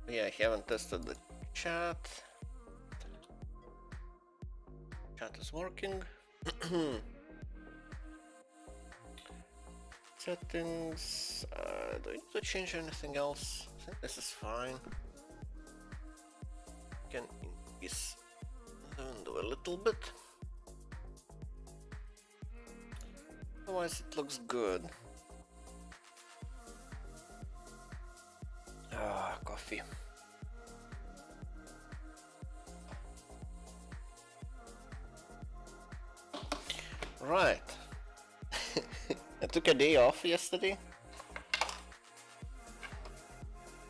Yeah, I haven't tested the chat. Chat is working. Settings. Do I need to change anything else? I think this is fine. Can increase the window a little bit. Otherwise, it looks good. Ah, coffee. Right. I took a day off yesterday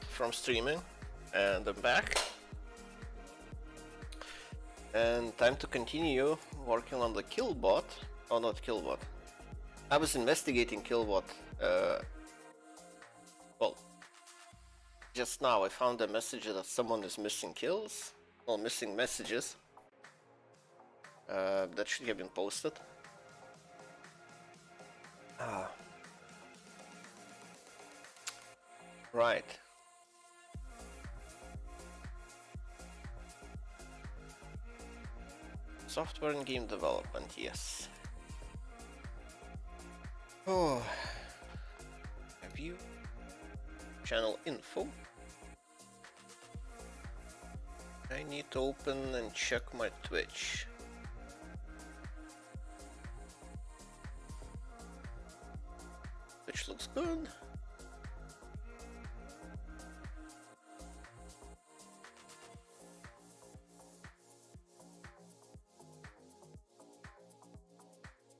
from streaming, and I'm back. And time to continue working on the killbot. Oh, not killbot. I was investigating killbot. Well, just now I found a message that someone is missing kills. Well, missing messages. That should have been posted. Right. Software and game development, yes. Oh. Review. Channel info. I need to open and check my Twitch. Twitch looks good.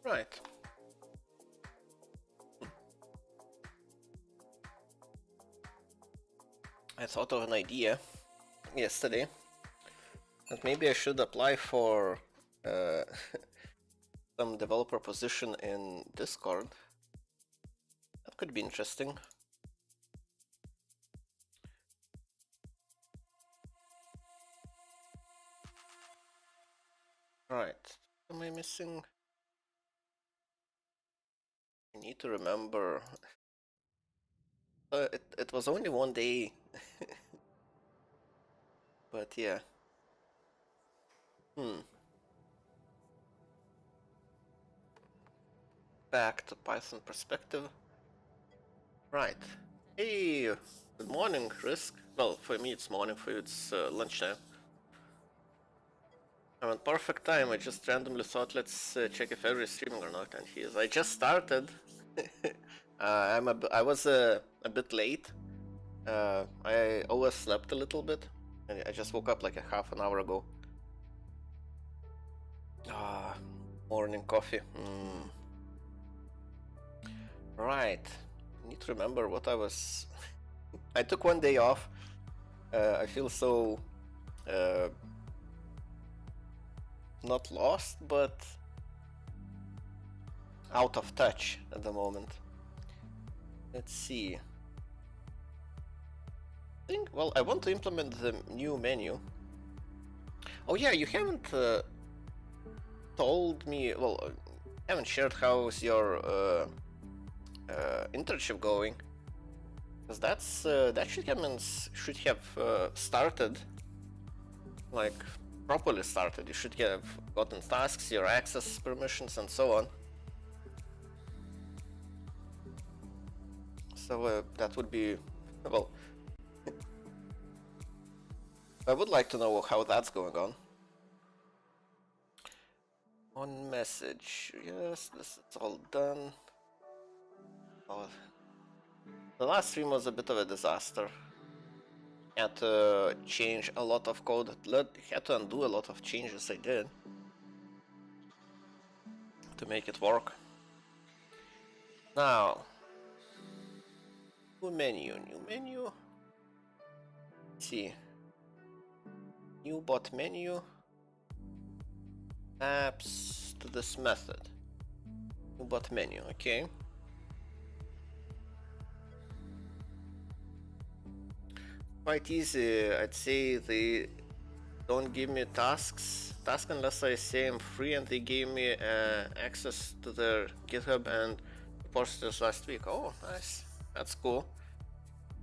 Right. I thought of an idea yesterday that maybe I should apply for some developer position in Discord. That could be interesting. Right. What am I missing? I need to remember. It was only one day. But yeah. Back to Python perspective. Right. Hey, good morning, Risk. Well, for me it's morning, for you it's lunchtime. I'm on perfect time. I just randomly thought, let's check if Avery is streaming or not, and he is. I just started. I was a bit late. I overslept a little bit, and I just woke up like a half an hour ago. Morning coffee. Right. I need to remember what I was. I took one day off. I feel so not lost, but out of touch at the moment. Let's see. Well, I want to implement the new menu. Oh yeah, you haven't told me, well, haven't shared how's your internship going, because that should have started, like properly started. You should have gotten tasks, your access permissions, and so on. So that would be, well, I would like to know how that's going on. On message, yes, this is all done. Oh, the last stream was a bit of a disaster. Had to change a lot of code, had to undo a lot of changes I did to make it work. Now, new menu. Let's see. New bot menu. Apps to this method. New bot menu, okay. Quite easy. I'd say they don't give me tasks unless I say I'm free, and they gave me access to their GitHub and repositories last week. Oh, nice. That's cool.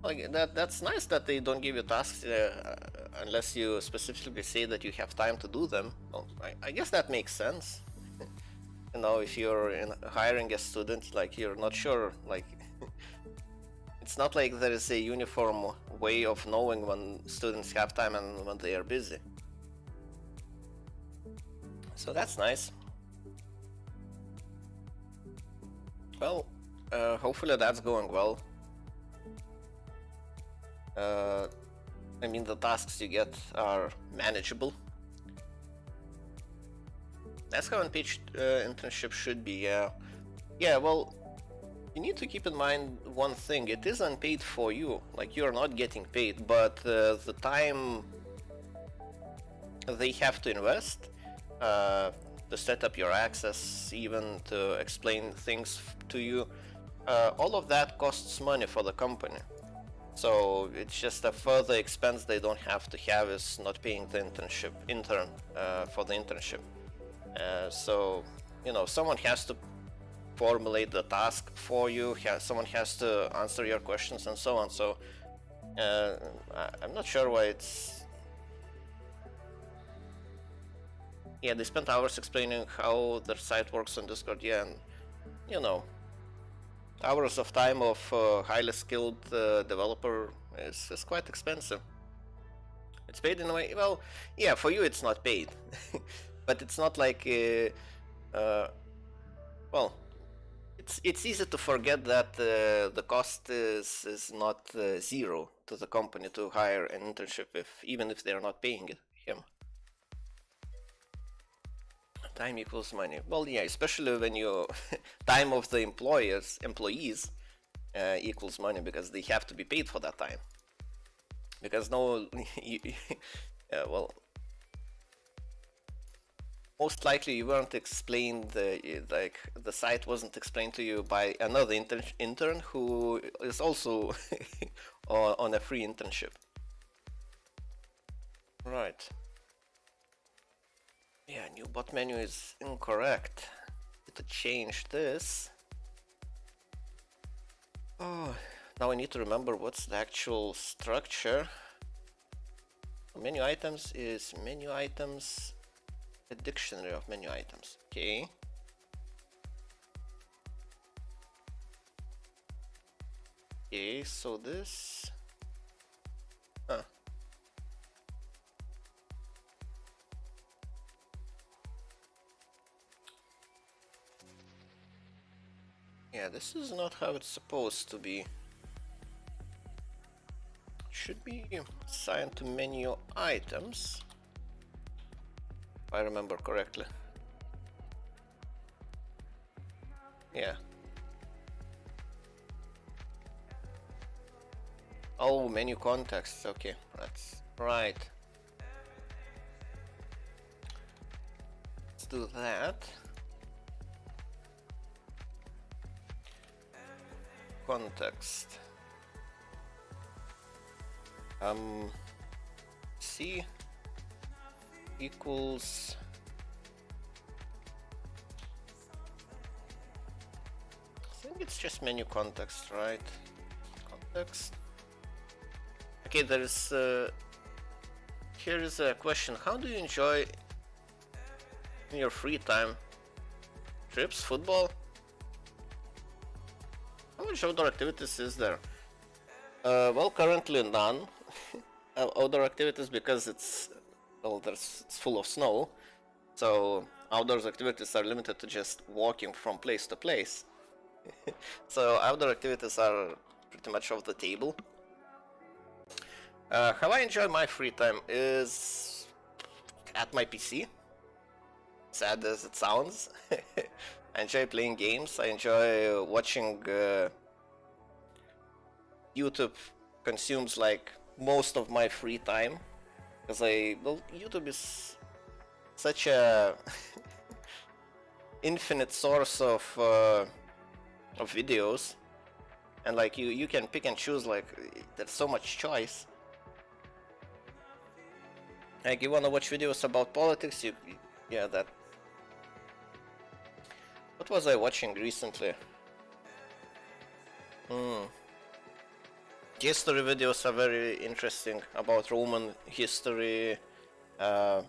Like that's nice that they don't give you tasks unless you specifically say that you have time to do them. Well, I guess that makes sense. You know, if you're hiring a student, like you're not sure, like it's not like there is a uniform way of knowing when students have time and when they are busy. So that's nice. Well, hopefully that's going well. I mean, the tasks you get are manageable. That's how unpaid internship should be, yeah. Yeah, well, you need to keep in mind one thing. It is unpaid for you, like you're not getting paid, but the time they have to invest to set up your access, even to explain things to you, all of that costs money for the company. So it's just a further expense they don't have to have is not paying the intern for the internship. So, you know, someone has to formulate the task for you, someone has to answer your questions and so on. So I'm not sure why it's... Yeah, they spent hours explaining how their site works on Discord, yeah, and, you know, hours of time of highly skilled developer is quite expensive. It's paid in a way, well, yeah, for you it's not paid, but it's not like, well, it's easy to forget that the cost is not zero to the company to hire an internship, even if they're not paying him. Time equals money. Well, yeah, especially when you time of the employees equals money because they have to be paid for that time. Because no, well, most likely you weren't explained, like the site wasn't explained to you by another intern who is also on a free internship. Right. Yeah, new bot menu is incorrect. Need to change this. Oh, now I need to remember what's the actual structure. Menu items is menu items, a dictionary of menu items. Okay. Okay, so this. Huh. Yeah, this is not how it's supposed to be. It should be assigned to menu items, if I remember correctly. Yeah. Oh, menu context. Okay, that's right. Let's do that. Context. C equals I think it's just menu context, right? Context. Okay, there is here is a question. How do you enjoy in your free time? Trips, football? How much outdoor activities is there? Well, currently none. Outdoor activities because it's full of snow, so outdoors activities are limited to just walking from place to place. So outdoor activities are pretty much off the table. How I enjoy my free time is at my PC. Sad as it sounds. I enjoy playing games. I enjoy watching. YouTube consumes like most of my free time because YouTube is such a infinite source of videos, and like you can pick and choose, like there's so much choice. Like you wanna watch videos about politics, yeah, that. What was I watching recently? history videos are very interesting about Roman history. I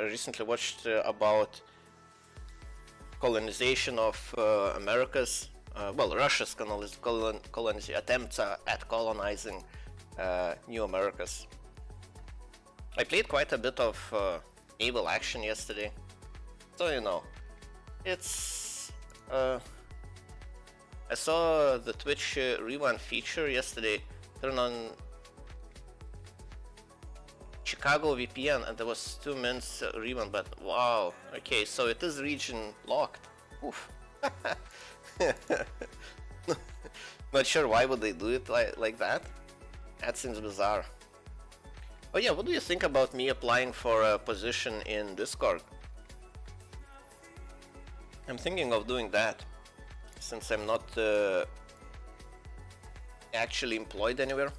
recently watched about colonization of Americas. Well, Russia's attempts at colonizing New Americas. I played quite a bit of naval action yesterday, so you know, it's. I saw the Twitch Rewind feature yesterday turn on Chicago VPN and there was 2 minutes rewind, but wow, okay, so it is region locked. Oof. Not sure why would they do it like that. That seems bizarre. Oh yeah, what do you think about me applying for a position in Discord? I'm thinking of doing that, since I'm not actually employed anywhere.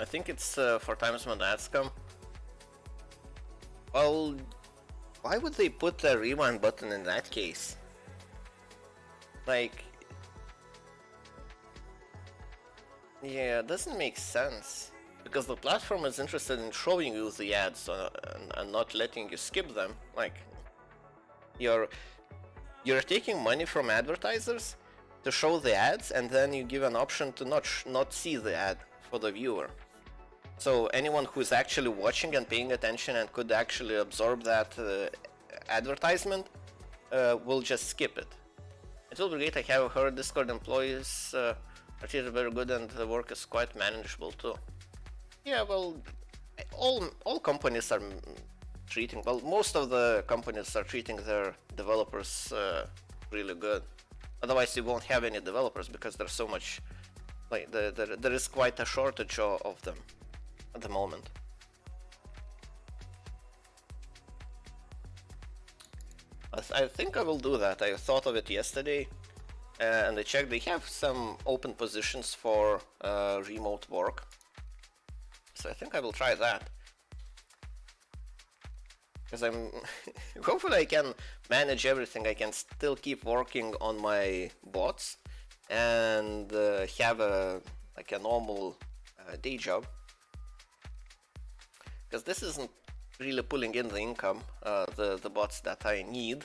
I think it's for times when ads come. Well, why would they put a rewind button in that case? Like, yeah, it doesn't make sense. Because the platform is interested in showing you the ads and not letting you skip them. Like, you're taking money from advertisers to show the ads, and then you give an option to not see the ad for the viewer. So anyone who's actually watching and paying attention and could actually absorb that advertisement will just skip it. It will be great. I have heard Discord employees are treated very good and the work is quite manageable too. Yeah, well, all companies are treating, well, most of the companies are treating their developers really good. Otherwise you won't have any developers because there's so much, like, there is quite a shortage of them at the moment. I think I will do that. I thought of it yesterday and I checked. They have some open positions for remote work. So I think I will try that. Because I'm hopefully I can manage everything. I can still keep working on my bots and have a normal day job. Because this isn't really pulling in the income, the bots that I need.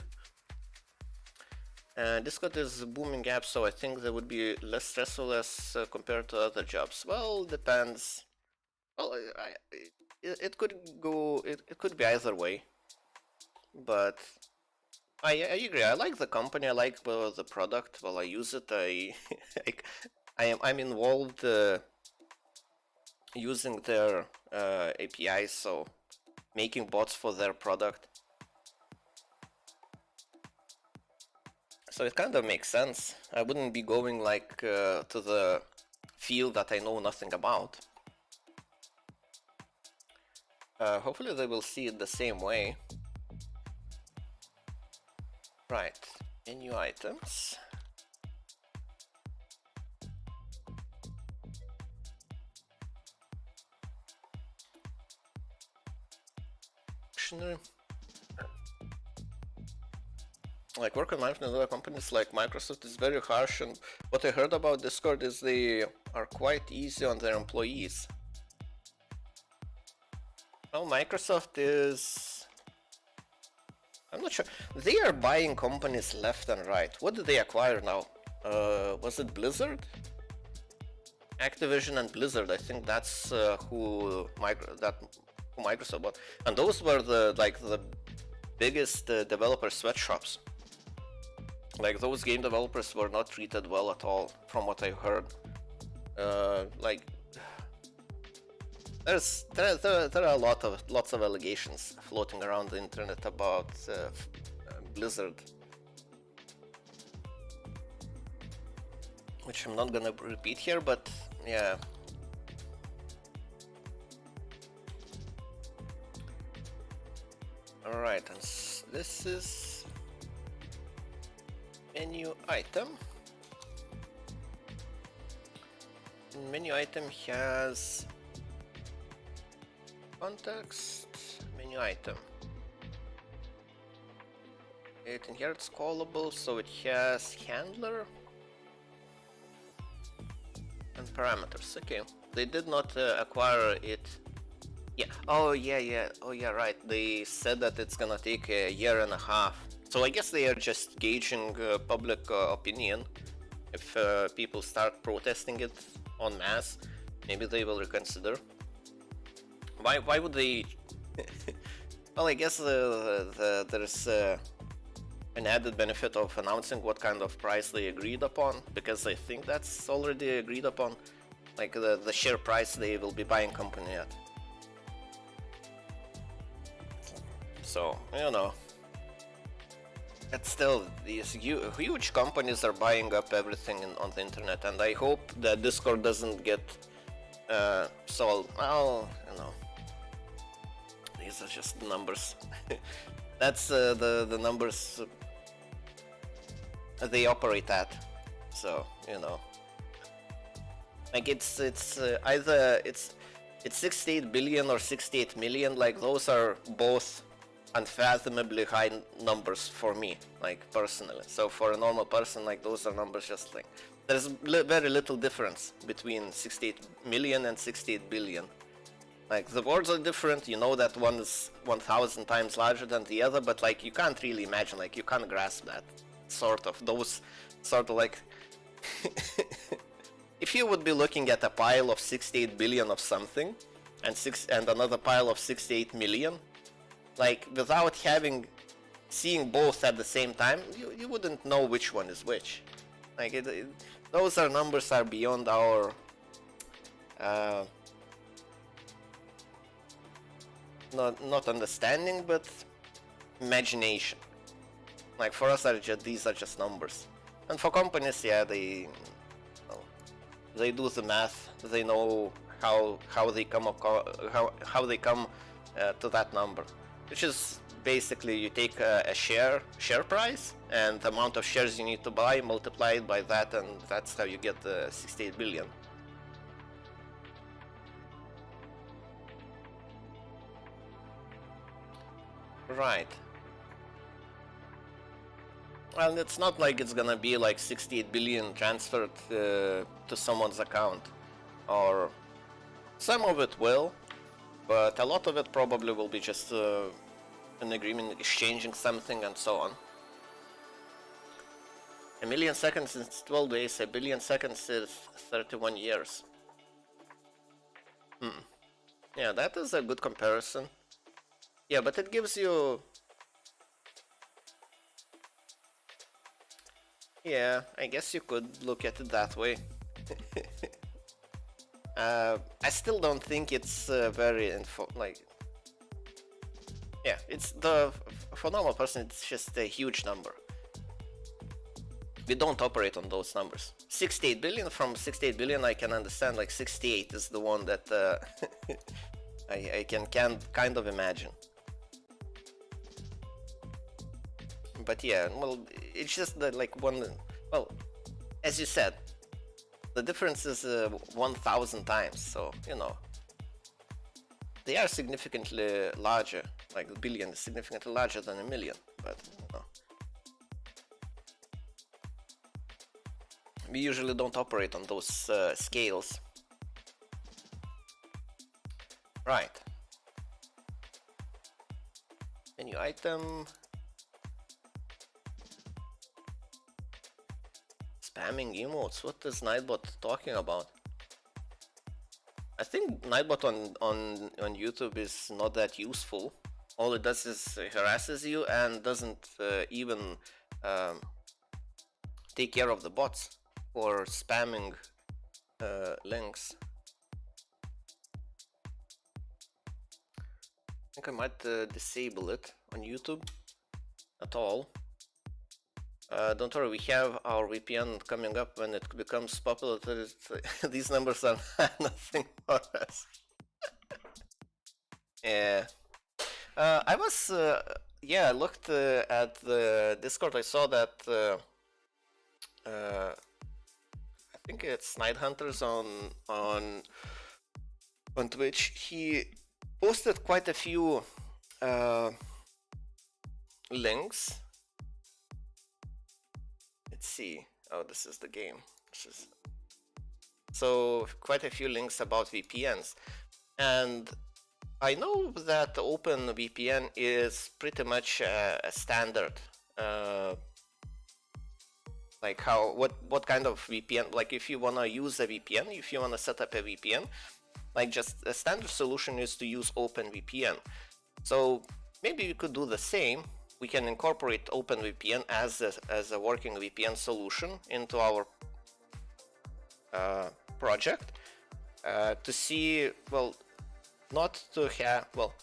Discord is a booming app, so I think that would be less stressful as compared to other jobs. Well, depends. Well, it could go. It could be either way. But I agree. I like the company. I like the product. Well, I use it. I'm involved using their APIs, so making bots for their product. So it kind of makes sense. I wouldn't be going like to the field that I know nothing about. Hopefully they will see it the same way. Right, menu items. Like, work environment in other companies like Microsoft is very harsh, and what I heard about Discord is they are quite easy on their employees. Well, Microsoft is... I'm not sure. They are buying companies left and right. What did they acquire now? Was it Blizzard? Activision and Blizzard. I think that's who Microsoft bought. And those were the biggest developer sweatshops. Like, those game developers were not treated well at all, from what I heard. Like, there are lots of allegations floating around the internet about Blizzard, which I'm not gonna repeat here, but yeah. All right, and this is menu item. Menu item has context, menu item. It inherits callable, so it has handler. parameters. Okay, they did not acquire it. Yeah. Oh yeah. Oh yeah. Right. They said that it's gonna take a year and a half. So I guess they are just gauging public opinion. If people start protesting it en masse, maybe they will reconsider. Why would they? Well, I guess there's an added benefit of announcing what kind of price they agreed upon, because I think that's already agreed upon, like the share price they will be buying company at. So, you know, but still, these huge companies are buying up everything on the internet, and I hope that Discord doesn't get sold. Well, you know, these are just numbers. That's the numbers they operate at. So, you know, like it's either it's 68 billion or 68 million. Like those are both unfathomably high numbers for me, like personally. So for a normal person, like those are numbers just like there's very little difference between 68 million and 68 billion. Like the words are different, you know that one is 1,000 times larger than the other, but like you can't really imagine, like you can't grasp that sort of those sort of like if you would be looking at a pile of 68 billion of something and another pile of 68 million, like without seeing both at the same time, you wouldn't know which one is which. Like those are numbers are beyond our not understanding, but imagination. Like for us, these are just numbers, and for companies, yeah, they do the math. They know how they come how they come to that number, which is basically you take a share price and the amount of shares you need to buy, multiply it by that, and that's how you get the 68 billion. Right. Well, it's not like it's gonna be like 68 billion transferred to someone's account, or some of it will, but a lot of it probably will be just an agreement exchanging something and so on. A million seconds is 12 days, a billion seconds is 31 years. Yeah, that is a good comparison. Yeah, but it gives you... Yeah, I guess you could look at it that way. I still don't think it's very like... Yeah, it's for normal person, it's just a huge number. We don't operate on those numbers. 68 billion, from 68 billion I can understand, like 68 is the one that I can kind of imagine. But yeah, well, it's just that like one, well, as you said, the difference is 1,000 times, so, you know, they are significantly larger, like a billion is significantly larger than a million, but, you know, we usually don't operate on those scales. Right. Menu item. Spamming emotes. What is Nightbot talking about? I think Nightbot on YouTube is not that useful. All it does is harasses you and doesn't even take care of the bots for spamming links. I think I might disable it on YouTube at all. Don't worry, we have our VPN coming up when it becomes popular. These numbers are nothing for us. Yeah. I was, yeah, I looked at the Discord. I saw that, I think it's Night Hunters on Twitch. He posted quite a few links. Let's see. Oh, this is the game. So quite a few links about VPNs. And I know that OpenVPN is pretty much a standard. Like what kind of VPN, like if you want to use a VPN, if you want to set up a VPN, like just a standard solution is to use OpenVPN. So maybe we could do the same. We can incorporate OpenVPN as a working VPN solution into our project to see, well, not to have, well,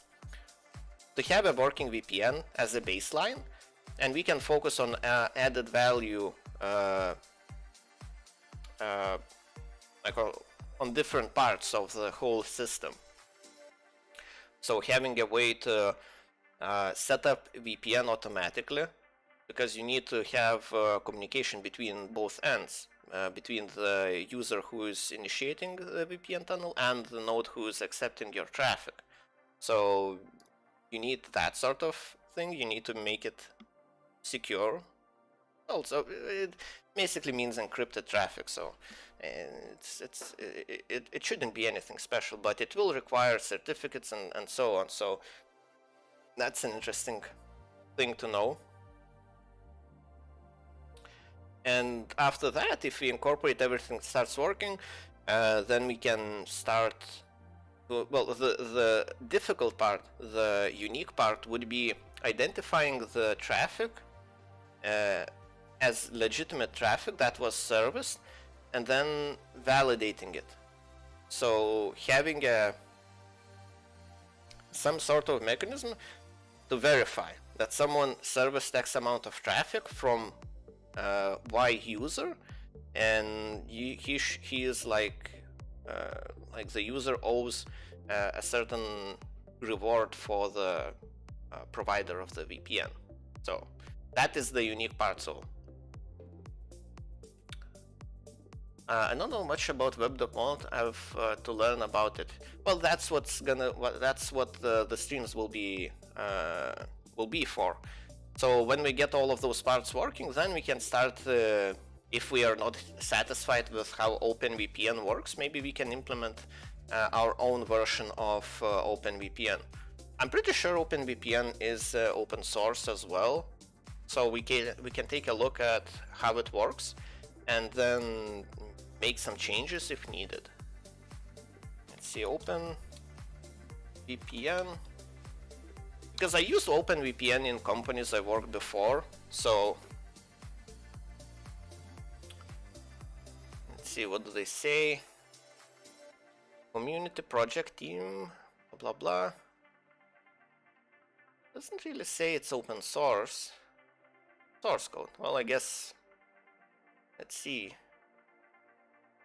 to have a working VPN as a baseline, and we can focus on added value like on different parts of the whole system. So having a way to set up VPN automatically, because you need to have communication between both ends, between the user who is initiating the VPN tunnel and the node who is accepting your traffic. So you need that sort of thing. You need to make it secure. Also, it basically means encrypted traffic, so it shouldn't be anything special, but it will require certificates and so on. So that's an interesting thing to know. And after that, if we incorporate everything that starts working, then we can start. Well, the difficult part, the unique part, would be identifying the traffic as legitimate traffic that was serviced, and then validating it. So having some sort of mechanism to verify that someone serviced X amount of traffic from Y user, and he is like the user owes a certain reward for the provider of the VPN. So that is the unique part. So I don't know much about web.mont. I have to learn about it. Well, that's what the streams will be for. So when we get all of those parts working, then we can start. If we are not satisfied with how OpenVPN works, maybe we can implement our own version of OpenVPN. I'm pretty sure OpenVPN is open source as well, so we can take a look at how it works and then make some changes if needed. Let's see, OpenVPN, because I used OpenVPN in companies I worked before. So let's see, what do they say? Community project team, blah blah blah. Doesn't really say it's open source. Source code. Well, I guess. Let's see.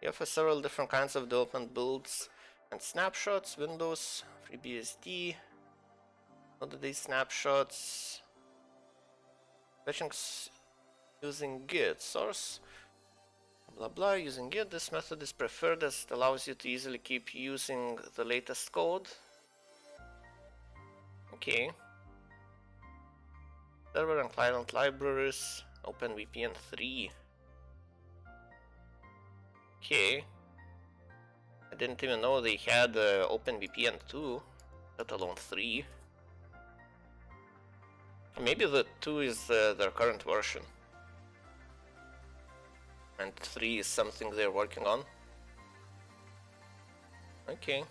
You have several different kinds of development builds and snapshots. Windows, FreeBSD. What are these snapshots? Fetching using Git source. Blah blah, using Git. This method is preferred as it allows you to easily keep using the latest code. Okay. Server and client libraries. OpenVPN 3. Okay. I didn't even know they had OpenVPN 2, let alone 3. Maybe the 2 is their current version, and 3 is something they're working on. Okay.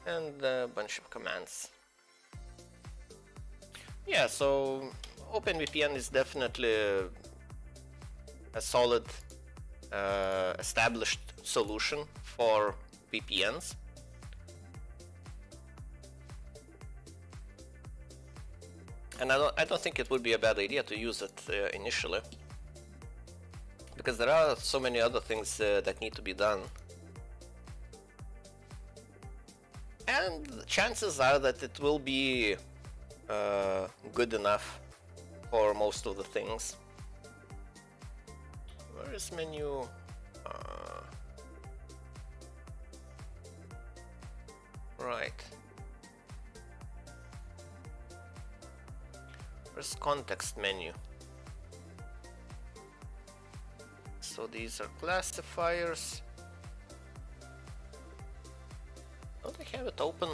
And a bunch of commands. Yeah, so OpenVPN is definitely a solid established solution for VPNs. And I don't think it would be a bad idea to use it initially, because there are so many other things that need to be done. And the chances are that it will be good enough for most of the things. Where is menu? Right. Where's context menu? This So these are classifiers. Don't I have it open?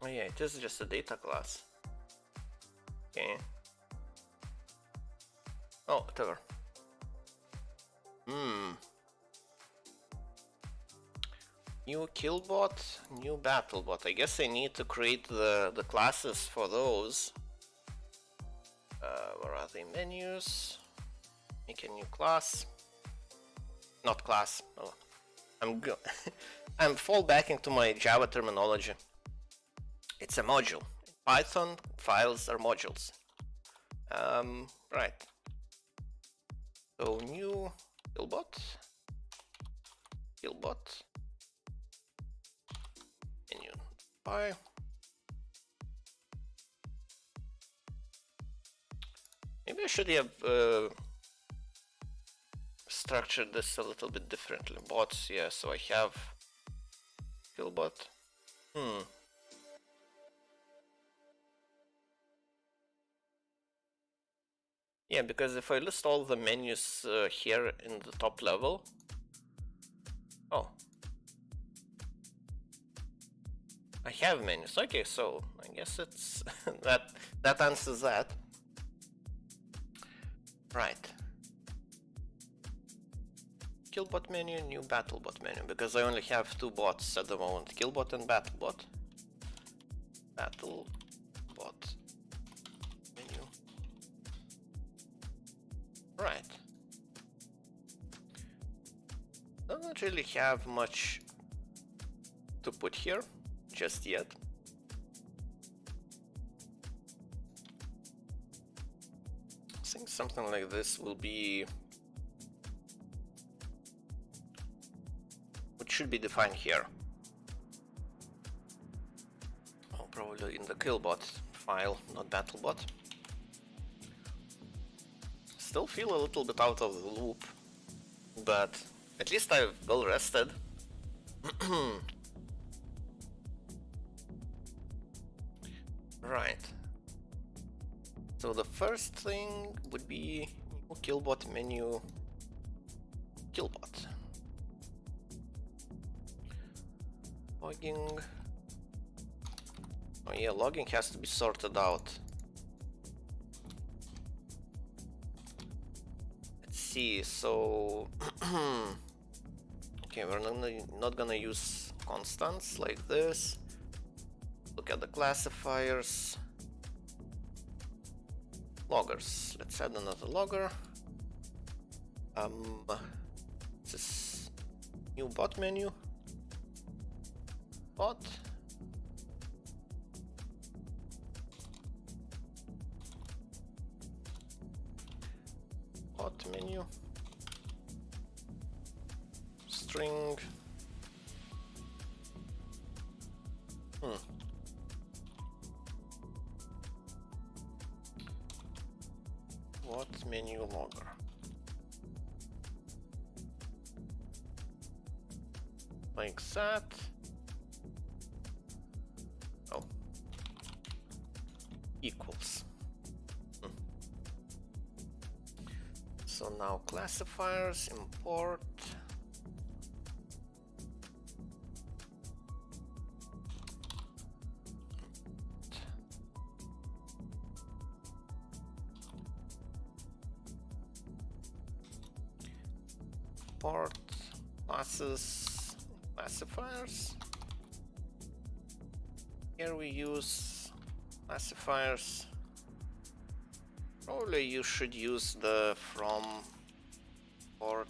Oh yeah, it is just a data class. Okay. Oh, whatever. New killbot, new battlebot. I guess I need to create the classes for those. Where are the menus? Make a new class. Not class. Oh, I'm fallbacking to my Java terminology. It's a module. In Python, files are modules. Right. So new killbot, menu py. Maybe I should have structured this a little bit differently. Bots, yeah. So I have killbot. Yeah, because if I list all the menus here in the top level. Oh. I have menus. Okay, so I guess it's that answers that. Right. Killbot menu, new battlebot menu, because I only have two bots at the moment, killbot and battlebot. Battlebot menu. Right. Don't really have much to put here just yet. I think something like this will be what should be defined here. Oh, probably in the killbot file, not battlebot. Still feel a little bit out of the loop, but at least I've well rested. Right. So the first thing would be new killbot menu, killbot. Logging. Oh yeah, logging has to be sorted out. Let's see, so okay, we're not gonna use constants like this. Look at the classifiers. Loggers. Let's add another logger. This is new bot menu. Bot. Bot menu. String. What menu logger? Like that. Oh. Equals. So now classifiers, import. Import classes, classifiers. Here we use classifiers. Probably you should use the from port.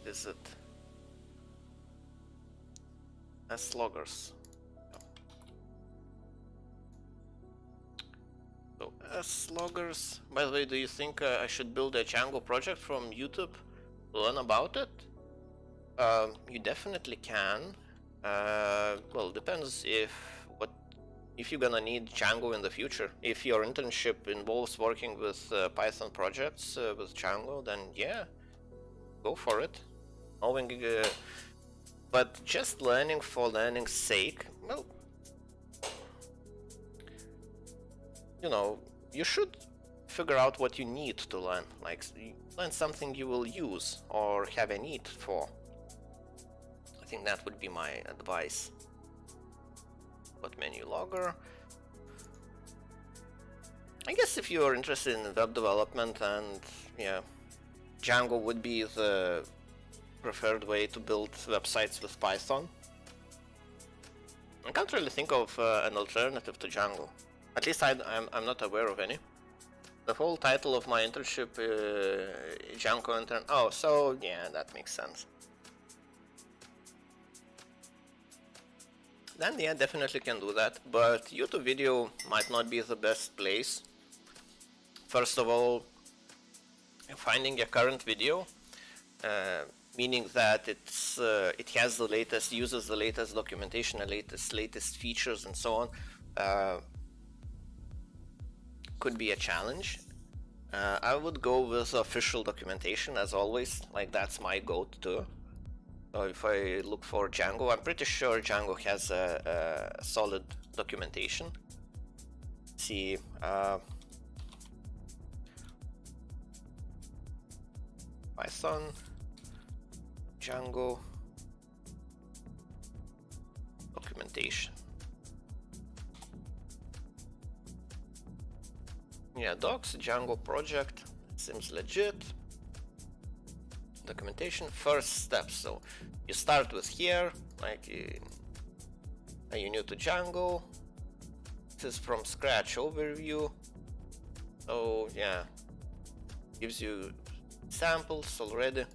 Is it as loggers? So as loggers. By the way, do you think I should build a Django project from YouTube to learn about it? You definitely can. Well, depends if if you're gonna need Django in the future. If your internship involves working with Python projects with Django, then yeah, go for it. Knowing, but just learning for learning's sake, well, you know, you should figure out what you need to learn. Like, learn something you will use or have a need for. I think that would be my advice. But menu logger. I guess if you're interested in web development, and yeah, Django would be the preferred way to build websites with Python. I can't really think of an alternative to Django. At least I'm not aware of any. The whole title of my internship, Django intern. Oh, so yeah, that makes sense. Then yeah, definitely can do that, but YouTube video might not be the best place. First of all, finding a current video, meaning that it has the latest, uses the latest documentation, the latest features and so on, could be a challenge. I would go with official documentation as always, like that's my go-to. So if I look for Django, I'm pretty sure Django has a solid documentation. Let's see, Python, Django, documentation. Yeah, docs, Django project, seems legit. Documentation, first steps. So you start with here, like are you new to Django? This is from scratch overview. So yeah, gives you samples already.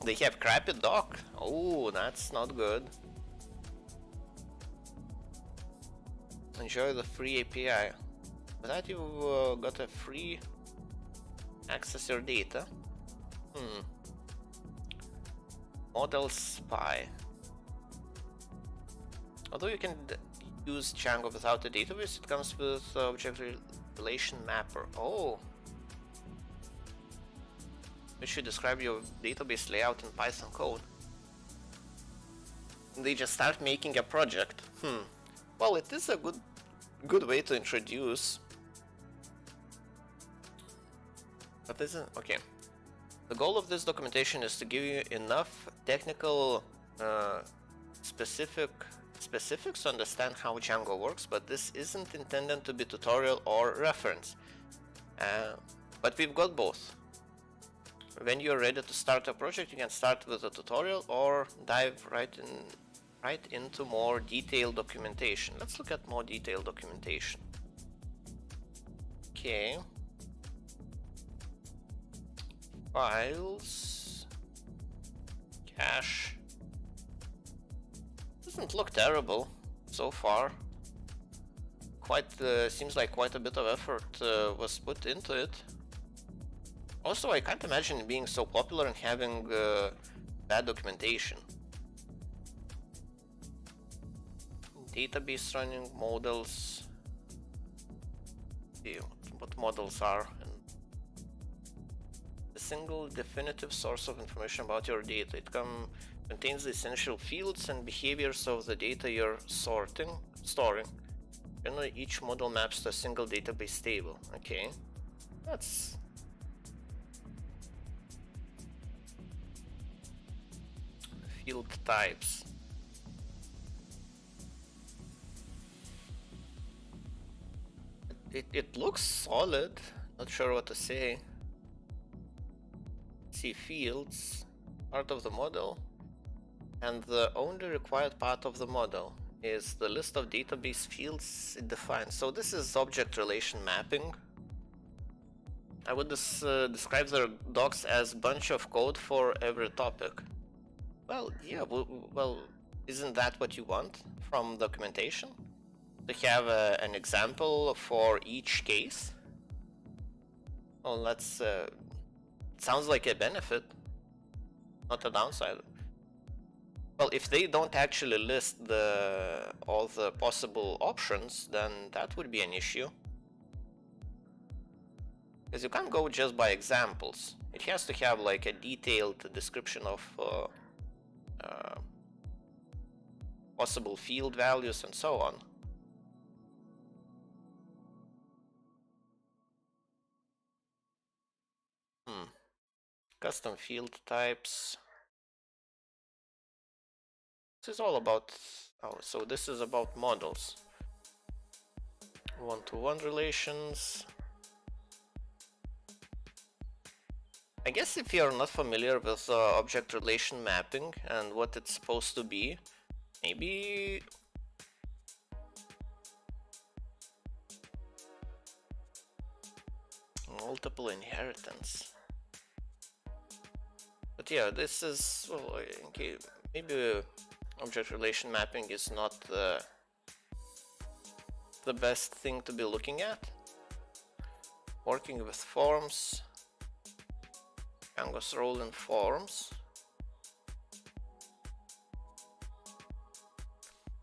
They have crappy doc. Oh, that's not good. Enjoy the free API. With that you got a free access your data. Model spy. Although you can use Django without a database, it comes with object relation mapper. Oh, you should describe your database layout in Python code. They just start making a project. Well, it is a good way to introduce. But isn't okay. The goal of this documentation is to give you enough technical specifics to understand how Django works, but this isn't intended to be tutorial or reference. But we've got both. When you're ready to start a project, you can start with a tutorial or dive right into more detailed documentation. Let's look at more detailed documentation. Okay. Files. Cache. Doesn't look terrible so far. Seems like quite a bit of effort was put into it. Also, I can't imagine it being so popular and having bad documentation. Database running, models. See what models are. A single definitive source of information about your data. It contains the essential fields and behaviors of the data you're storing. Generally, each model maps to a single database table. Okay, that's field types. It looks solid. Not sure what to say. See fields, part of the model, and the only required part of the model is the list of database fields it defines. So this is object relation mapping. I would describe the docs as bunch of code for every topic. Well, yeah, well, isn't that what you want from documentation? To have an example for each case? Well, that's sounds like a benefit, not a downside. Well, if they don't actually list all the possible options, then that would be an issue. Because you can't go just by examples. It has to have like a detailed description of possible field values and so on. Custom field types. This is all about, oh, so this is about models. One-to-one relations. I guess if you're not familiar with object relation mapping and what it's supposed to be, maybe multiple inheritance. But yeah, this is, well, okay, maybe object relation mapping is not the best thing to be looking at. Working with forms, Django's role in forms.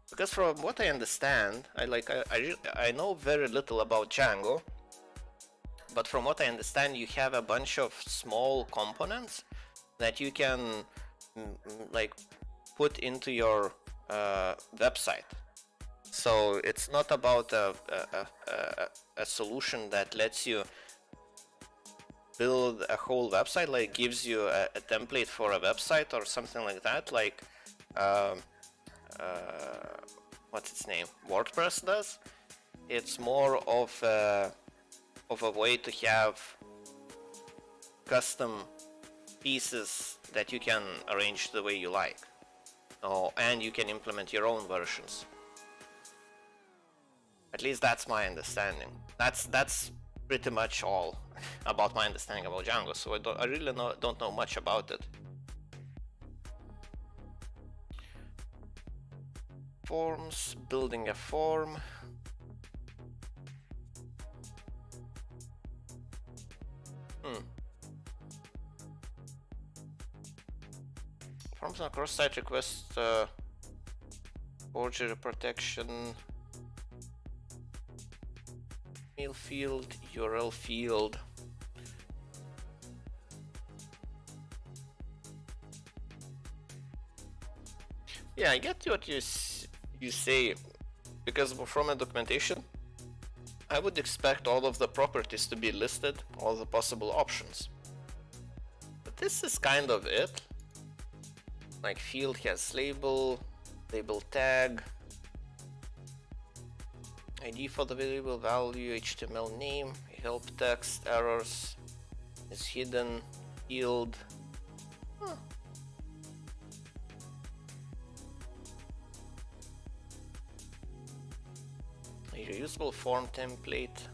Because from what I understand, I know very little about Django, but from what I understand, you have a bunch of small components that you can like put into your website. So it's not about a solution that lets you build a whole website, like gives you a template for a website or something like that, like what's its name, WordPress does. It's more of a way to have custom pieces that you can arrange the way you like. Oh, and you can implement your own versions. At least that's my understanding. That's pretty much all about my understanding about Django. So I really don't know much about it. Forms, building a form. Forms and cross-site request, forgery protection, email field, URL field. Yeah, I get what you say, because from a documentation, I would expect all of the properties to be listed, all the possible options. But this is kind of it. Like field has label, label tag, ID for the variable value, HTML name, help text, errors, is hidden, field. A reusable form template.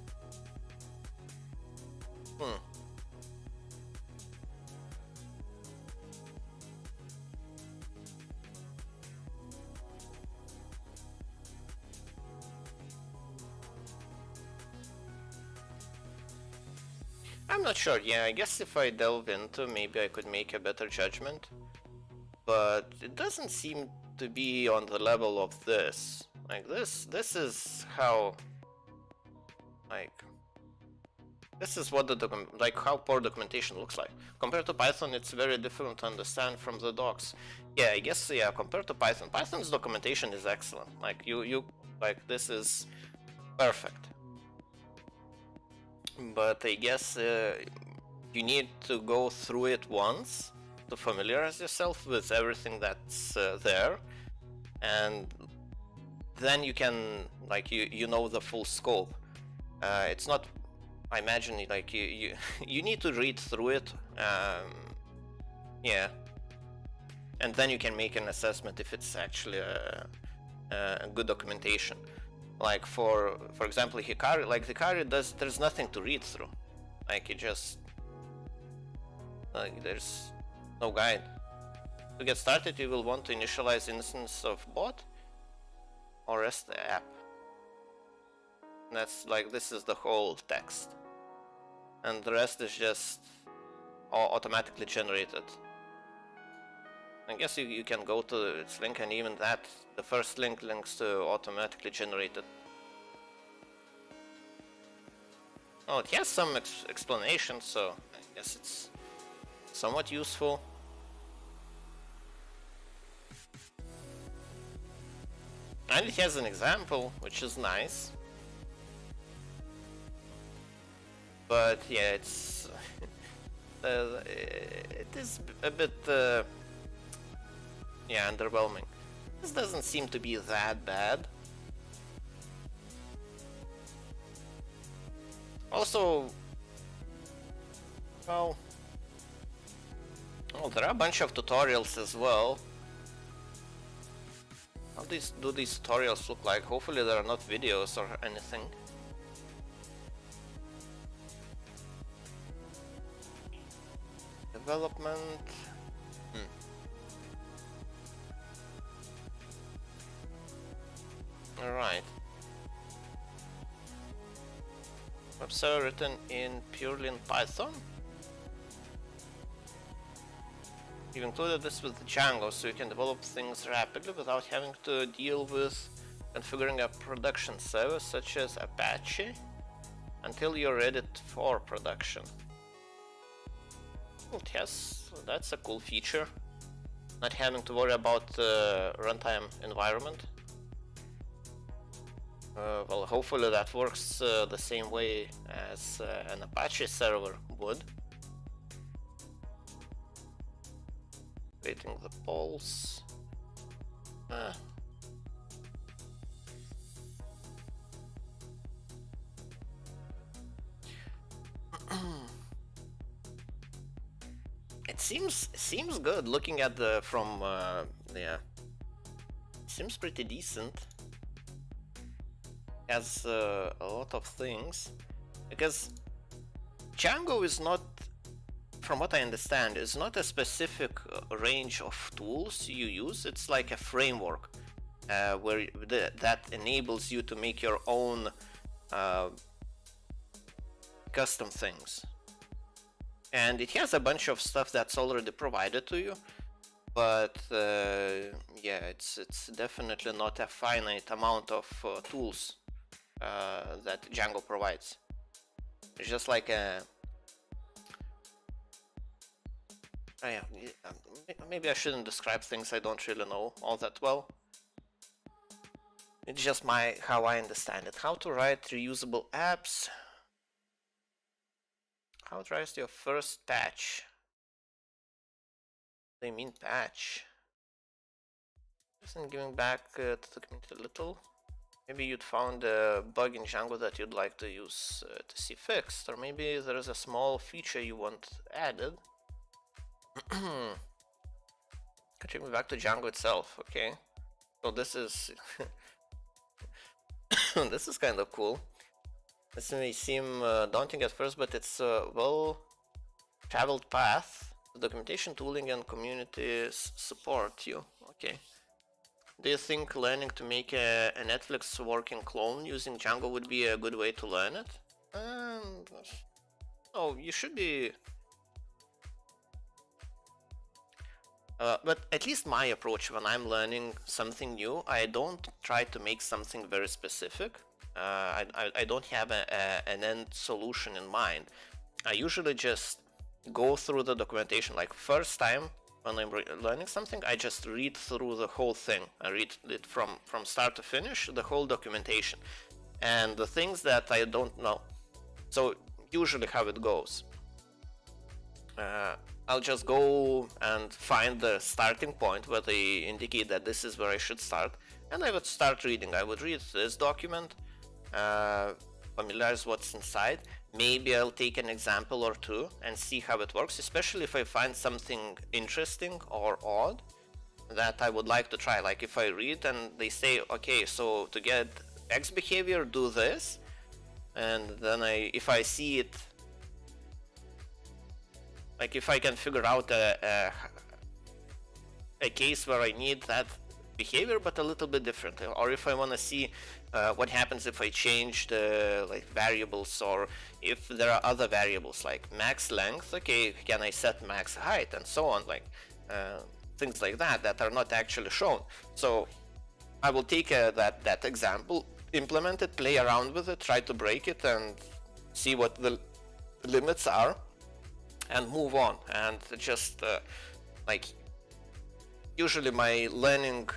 I'm not sure. Yeah, I guess if I delve into, maybe I could make a better judgment. But it doesn't seem to be on the level of this. Like this is how, like, this is what like how poor documentation looks like. Compared to Python, it's very difficult to understand from the docs. Yeah, I guess, yeah, compared to Python, Python's documentation is excellent. Like like this is perfect. But I guess you need to go through it once to familiarize yourself with everything that's there, and then you can, like, you know the full scope. It's not, I imagine, like you need to read through it, yeah, and then you can make an assessment if it's actually a good documentation. Like for example, Hikari, like Hikari there's nothing to read through. Like it just, like, there's no guide. To get started, you will want to initialize instance of bot or REST app. That's like, this is the whole text, and the rest is just automatically generated. I guess you can go to its link, and even that, the first link links to automatically generated. Oh, it has some explanation, so I guess it's somewhat useful. And it has an example, which is nice. But yeah, it's it is a bit yeah, underwhelming. This doesn't seem to be that bad. Also, well, there are a bunch of tutorials as well. How do these tutorials look like? Hopefully there are not videos or anything. Development. Alright. Web server written in purely in Python. You've included this with Django, so you can develop things rapidly without having to deal with configuring a production service such as Apache until you're ready for production. Yes, that's a cool feature. Not having to worry about the runtime environment. Well, hopefully that works the same way as an Apache server would. Creating the polls. It seems good looking at the from yeah. Seems pretty decent. Has a lot of things, because Django is not, from what I understand, is not a specific range of tools you use. It's like a framework where that enables you to make your own custom things. And it has a bunch of stuff that's already provided to you, but yeah, it's definitely not a finite amount of tools that Django provides. It's just like a yeah, maybe I shouldn't describe things I don't really know all that well. It's just how I understand it. How to write reusable apps. How to write your first patch. They mean patch. Isn't giving back to the community a little. Maybe you'd found a bug in Django that you'd like to use to see fixed, or maybe there is a small feature you want added. Take me back to Django itself, okay? So this is this is kind of cool. This may seem daunting at first, but it's a well-traveled path. The documentation, tooling, and communities support you. Okay. Do you think learning to make a Netflix working clone using Django would be a good way to learn it? Oh, you should be. But at least my approach when I'm learning something new, I don't try to make something very specific. I don't have an end solution in mind. I usually just go through the documentation. Like first time when I'm learning something, I just read through the whole thing. I read it from start to finish, the whole documentation, and the things that I don't know. So usually how it goes, I'll just go and find the starting point where they indicate that this is where I should start, and I would start reading. I would read this document, familiarize what's inside. Maybe I'll take an example or two and see how it works, especially if I find something interesting or odd that I would like to try. Like if I read and they say, okay, so to get X behavior, do this, and then if I see it, like if I can figure out a case where I need that behavior but a little bit differently, or if I want to see what happens if I change the like variables, or if there are other variables like max length, okay, can I set max height and so on. Like things like that are not actually shown. So I will take that example, implement it, play around with it, try to break it, and see what the limits are, and move on. And just like usually my learning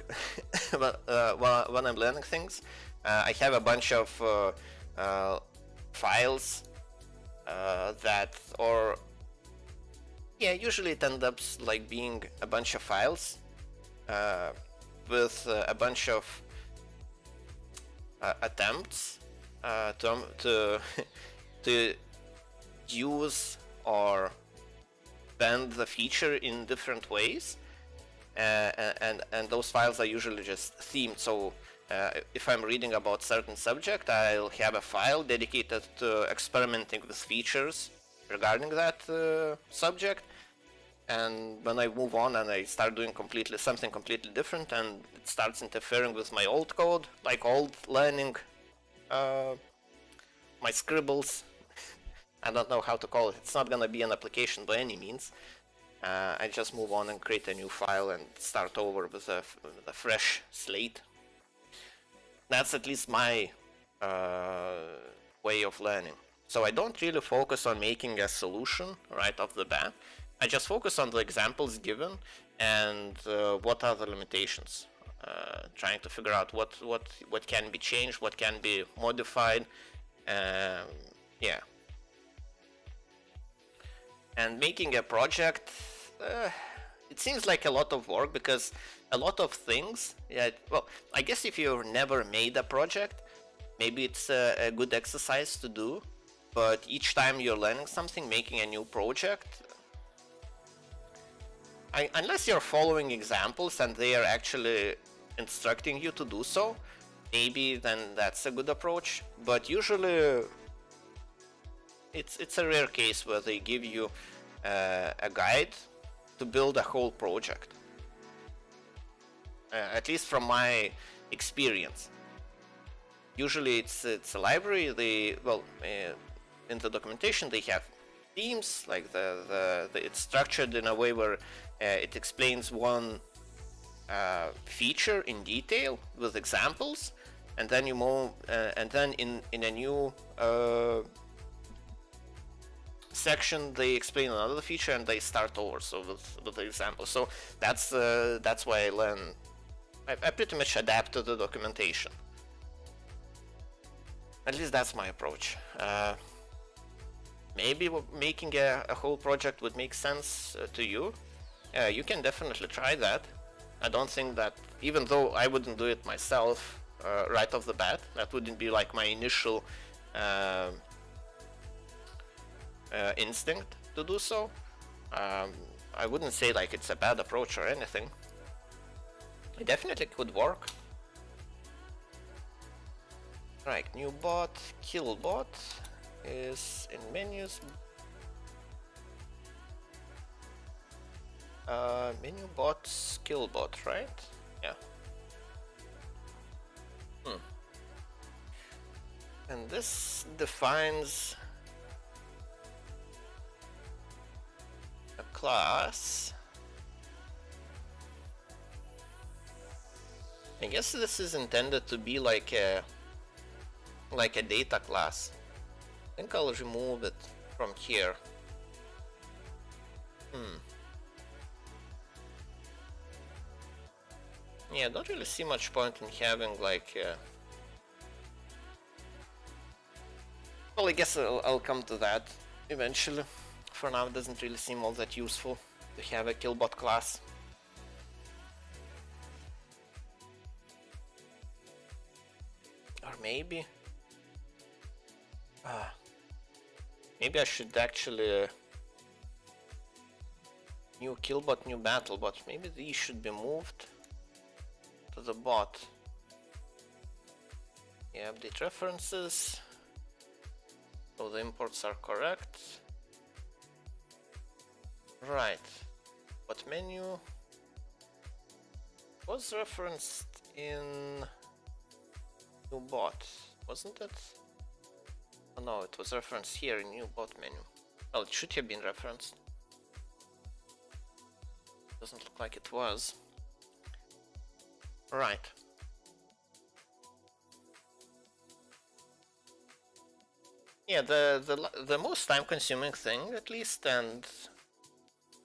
when I'm learning things, I have a bunch of files that, or yeah, usually it ends up like being a bunch of files with a bunch of attempts to to use or bend the feature in different ways, and those files are usually just themed. So if I'm reading about certain subject, I'll have a file dedicated to experimenting with features regarding that subject. And when I move on and I start doing something completely different, and it starts interfering with my old code, like old learning, my scribbles, I don't know how to call it. It's not gonna be an application by any means. I just move on and create a new file and start over with a fresh slate. That's at least my way of learning. So I don't really focus on making a solution right off the bat. I just focus on the examples given and what are the limitations. Trying to figure out what can be changed, what can be modified. Yeah. And making a project, it seems like a lot of work, because a lot of things, yeah, well, I guess if you've never made a project, maybe it's a good exercise to do, but each time you're learning something, making a new project, unless you're following examples and they are actually instructing you to do so, maybe then that's a good approach. But usually it's a rare case where they give you a guide to build a whole project, at least from my experience. Usually it's a library. In the documentation they have themes, like it's structured in a way where it explains one feature in detail with examples, and then you move, and then in a new section they explain another feature and they start over, so with the example. So that's why I learn. I pretty much adapt to the documentation. At least that's my approach. Maybe making a whole project would make sense to you. You can definitely try that. I don't think that, even though I wouldn't do it myself right off the bat, that wouldn't be like my initial instinct to do so. I wouldn't say like it's a bad approach or anything. It definitely could work. Right, new bot, kill bot is in menus. Menu bot, skill bot, right? Yeah. And this defines a class. I guess this is intended to be like a data class. I think I'll remove it from here. Yeah, I don't really see much point in having like well, I guess I'll come to that eventually. For now, it doesn't really seem all that useful to have a killbot class. Or maybe maybe I should actually new killbot, new battlebot. Maybe these should be moved to the bot. Yeah, update references so the imports are correct. Right, what menu was referenced in new bot, wasn't it? Oh no, it was referenced here in new bot menu. Well, it should have been referenced. Doesn't look like it was. Right. Yeah, the most time-consuming thing, at least, and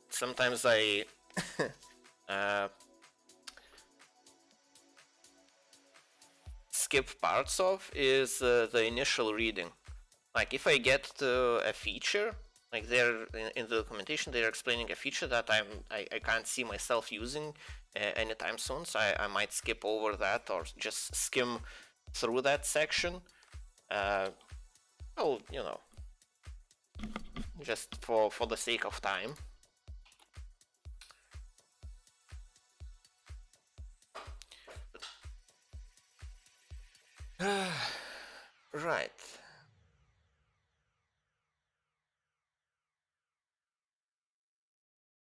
sometimes I skip parts of, is the initial reading. Like if I get to a feature, like they're in the documentation, they're explaining a feature that I can't see myself using anytime soon, so I might skip over that or just skim through that section. Well, you know, just for the sake of time. Right.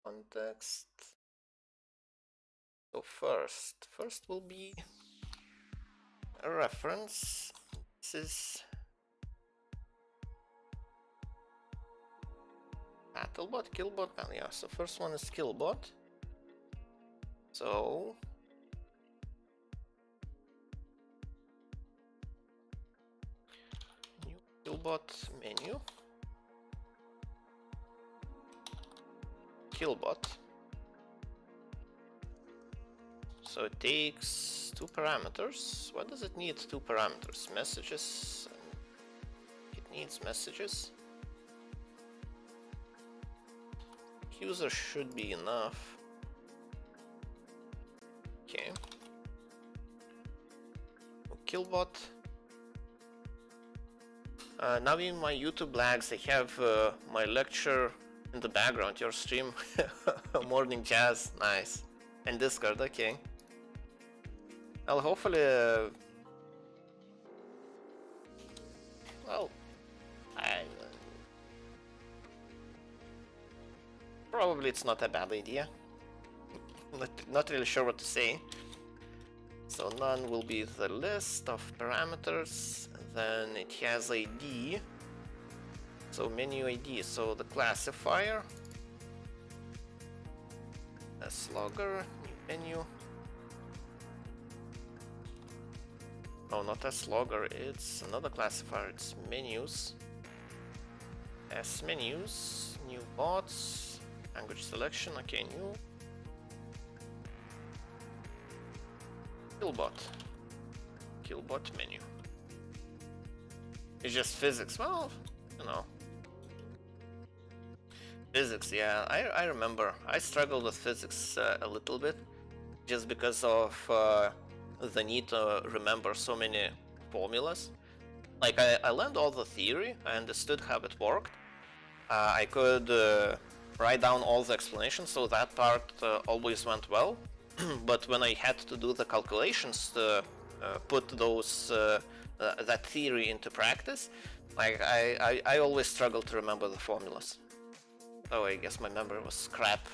Context. So first will be a reference. This is Battlebot, Killbot. Oh, yeah. So first one is Killbot. So new Killbot menu. Killbot. So it takes two parameters. What does it need? Two parameters. Messages. It needs messages. User should be enough. Okay. Killbot. Now in my YouTube lags, I have my lecture in the background. Your stream, morning jazz, nice, and Discord. Okay. Well, hopefully, well, probably it's not a bad idea. Not really sure what to say. So none will be the list of parameters. Then it has ID. So menu ID. So the classifier. Slogger, new menu. No, not slogger. It's another classifier. It's menus. S menus. New bots. Language selection. Okay, new. Killbot menu. It's just physics. Well, you know. Physics, yeah. I remember. I struggled with physics a little bit, just because of the need to remember so many formulas. Like I learned all the theory. I understood how it worked. I could write down all the explanations, so that part always went well. But when I had to do the calculations to put those that theory into practice, like I always struggled to remember the formulas. Oh, I guess my memory was crap.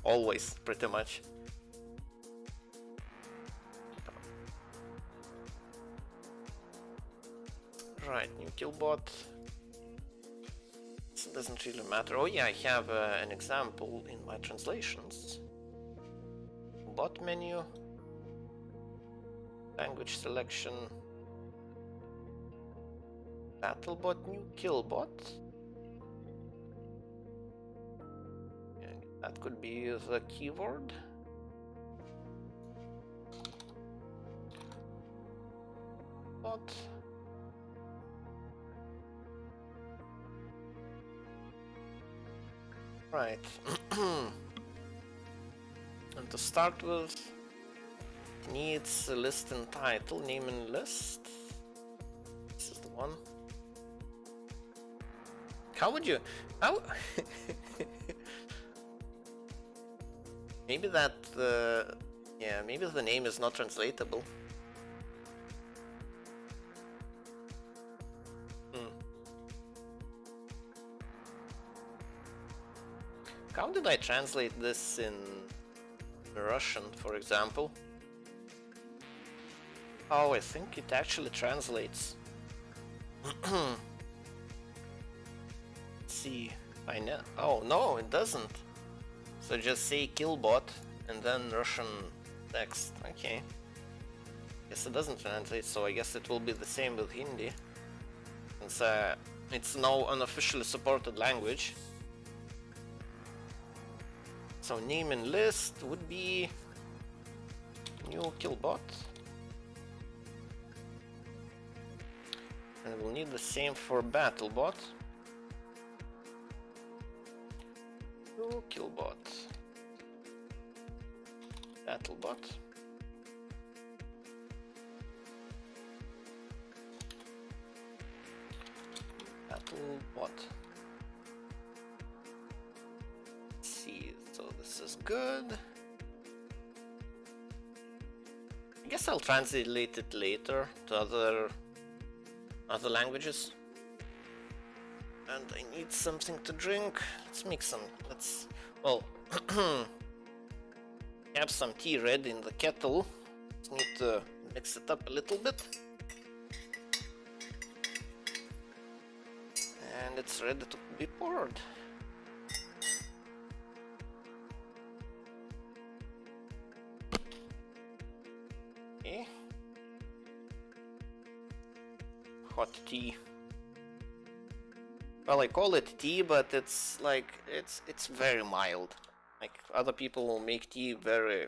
Always, pretty much. Right, new Killbot. It doesn't really matter. Oh yeah, I have an example in my translations. Bot menu, language selection, Battlebot, new Killbot. Yeah, that could be the keyword. Bot. Right. And to start with, needs a list and title, name and list. This is the one. How would you? How? Maybe that. Yeah, maybe the name is not translatable. How did I translate this in Russian, for example? Oh, I think it actually translates. Let's see. I know. Oh, no, it doesn't. So just say killbot and then Russian text. Okay. Guess it doesn't translate, so I guess it will be the same with Hindi. It's now an officially supported language. So name and list would be new killbot. And we'll need the same for battlebot. New killbot. Battlebot. Battlebot. Let's see, so this is good. I guess I'll translate it later to other languages. And I need something to drink. Let's make some. Well, have some tea ready in the kettle. Just need to mix it up a little bit. And it's ready to be poured. Okay. Hot tea. Well, I call it tea, but it's like it's very mild. Like other people will make tea very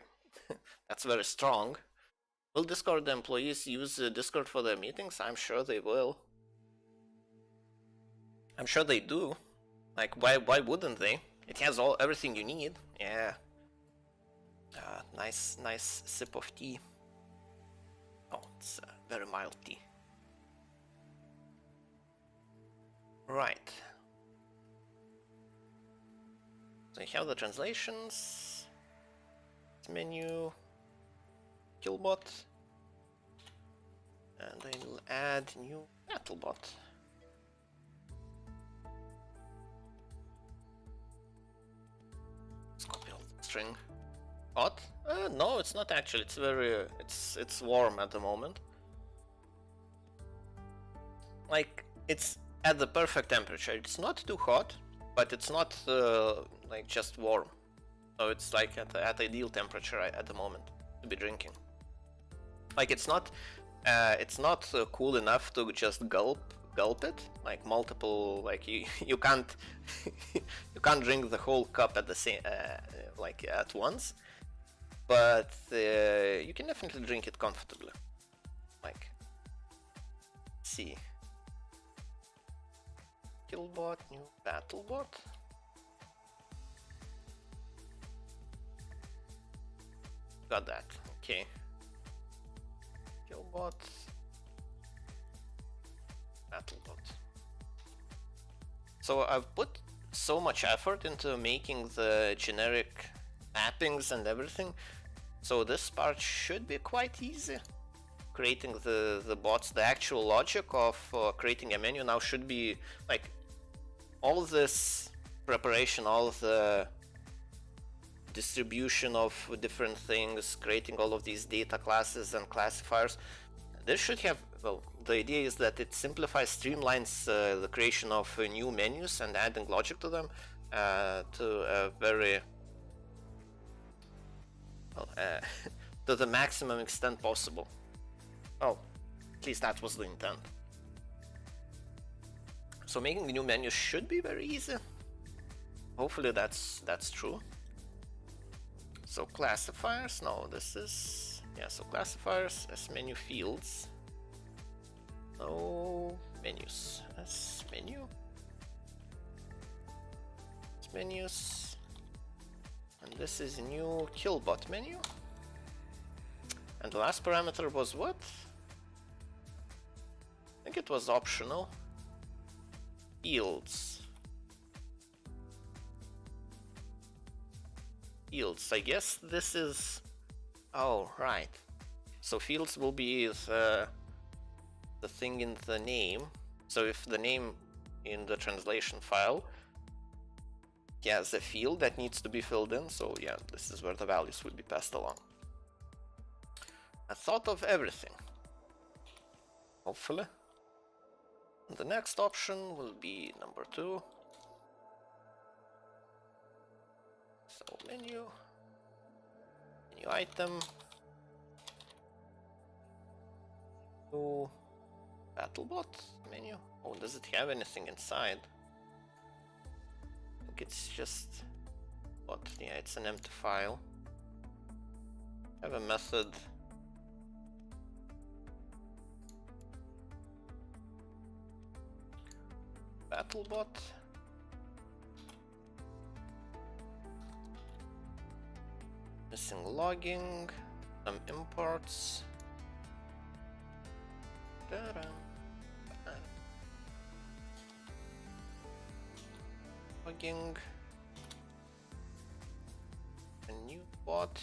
that's very strong. Will Discord employees use Discord for their meetings? I'm sure they will. I'm sure they do. Like why wouldn't they? It has everything you need. Yeah. Nice sip of tea. Oh, it's very mild tea. Right. So you have the translations, menu, killbot, and I will add new battlebot. Let's copy all the string. Hot? No, it's not actually. It's very. It's warm at the moment. Like it's at the perfect temperature. It's not too hot, but it's not like just warm. So it's like at ideal temperature at the moment to be drinking. Like it's not cool enough to just gulp it. Like multiple, like you can't you can't drink the whole cup at the same like at once. But you can definitely drink it comfortably. Like, let's see. Killbot, new battlebot. Got that. Okay. Killbot, battlebot. So I've put so much effort into making the generic mappings and everything, so this part should be quite easy. Creating the bots, the actual logic of creating a menu now should be like all this preparation, all the distribution of different things, creating all of these data classes and classifiers. This should have, well, the idea is that it simplifies, streamlines the creation of new menus and adding logic to them to a very well, to the maximum extent possible. Oh, at least that was the intent. So making the new menu should be very easy. Hopefully that's true. So classifiers, no, this is, yeah, so classifiers as menu fields. No menus as menu. As menus. And this is a new killbot menu. And the last parameter was what? I think it was optional. Fields. Fields. I guess this is. Oh, right. So fields will be the thing in the name. So if the name in the translation file has a field that needs to be filled in, so yeah, this is where the values will be passed along. I thought of everything. Hopefully. The next option will be number 2. So menu item, new BattleBot menu. Oh, does it have anything inside? I think it's just bot. Yeah, it's an empty file. I have a method. BattleBot. Missing logging, some imports. Logging. A new bot.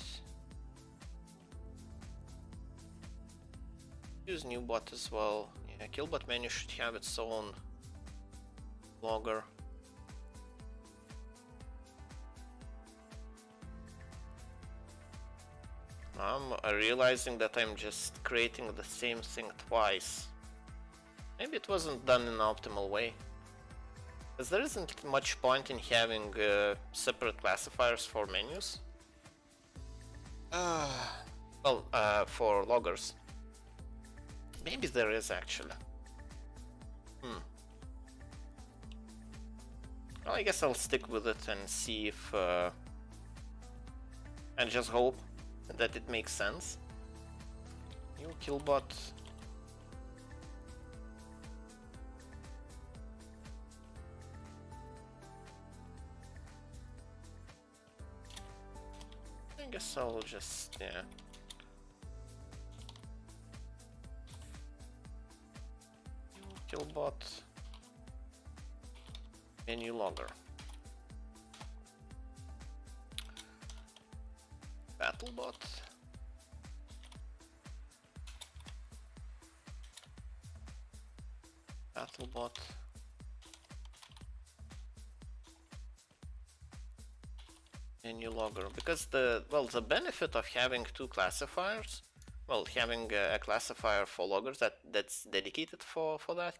Use new bot as well. Yeah, killbot menu should have its own logger. I'm realizing that I'm just creating the same thing twice. Maybe it wasn't done in an optimal way. Because there isn't much point in having separate classifiers for menus. Well, for loggers. Maybe there is actually. Well, I guess I'll stick with it and see if... and just hope that it makes sense. New killbot. I guess I'll just, yeah. New killbot. Menu logger. BattleBot. BattleBot. Menu logger, because the benefit of having two classifiers, well, having a classifier for loggers that's dedicated for that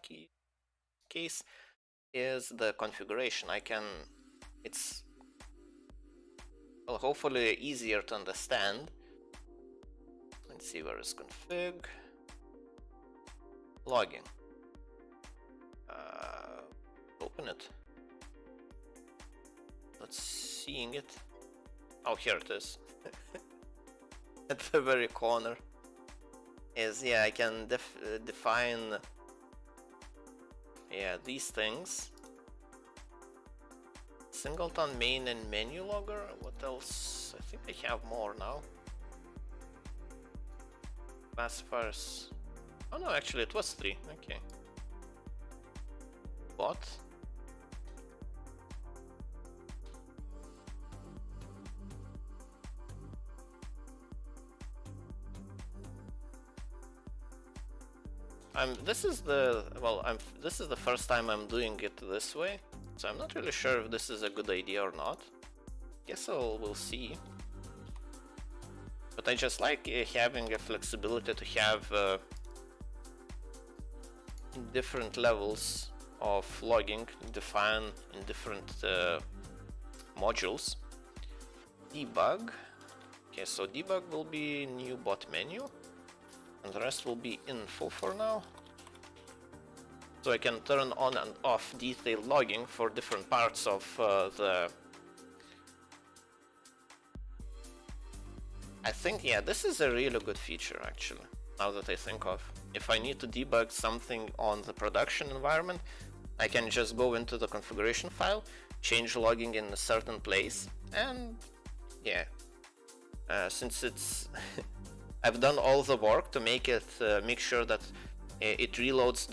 case is the configuration. It's well, hopefully easier to understand. Let's see, where is config? Logging. Open it. Not seeing it. Oh, here it is. At the very corner. Yeah, I can define these things. Singleton main and menu logger. What else? I think I have more now. Classifiers. Oh no, actually it was 3. Okay. Bot. This is the first time I'm doing it this way, so I'm not really sure if this is a good idea or not. Guess we'll see. But I just like having a flexibility to have different levels of logging defined in different modules. Debug. Okay, so debug will be new bot menu. And the rest will be info for now. So I can turn on and off detailed logging for different parts of the... I think, yeah, this is a really good feature actually, now that I think of. If I need to debug something on the production environment, I can just go into the configuration file, change logging in a certain place, and yeah. Since it's... I've done all the work to make it make sure that it reloads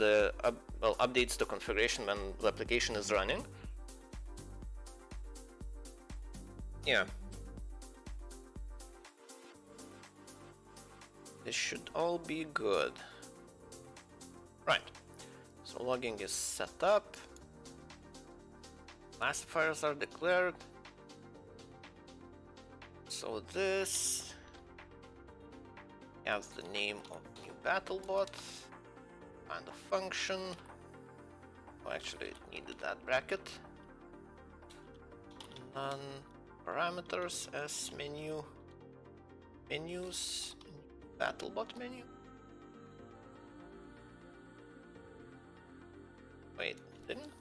updates the configuration when the application is running. Yeah. This should all be good. Right. So logging is set up. Classifiers are declared. So this has the name of new BattleBot and the function. Oh, actually it needed that bracket. None parameters as menu, menus, BattleBot menu. Wait, didn't?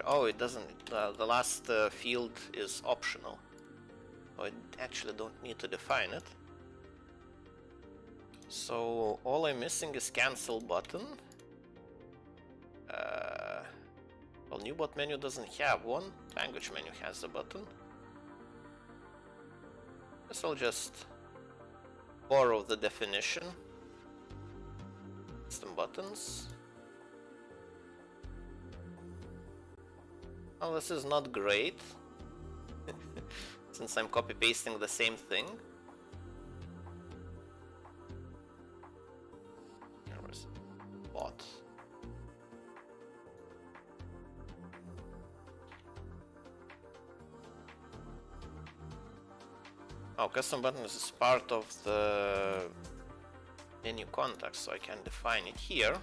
Oh, it doesn't. The last field is optional. So I actually don't need to define it. So all I'm missing is cancel button. Well, new bot menu doesn't have one. Language menu has a button. Guess I'll just borrow the definition. Custom buttons. Well, this is not great, since I'm copy-pasting the same thing. Where's bot? Oh, custom buttons is part of the menu context, so I can define it here.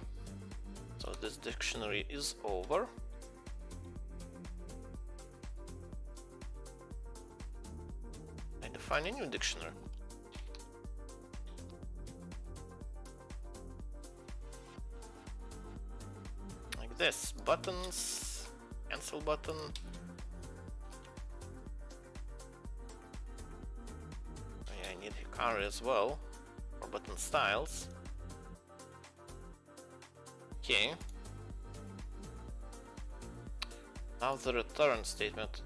So this dictionary is over. I define a new dictionary. Like this, buttons, cancel button. I need Hikari as well for button styles. Okay. Now the return statement.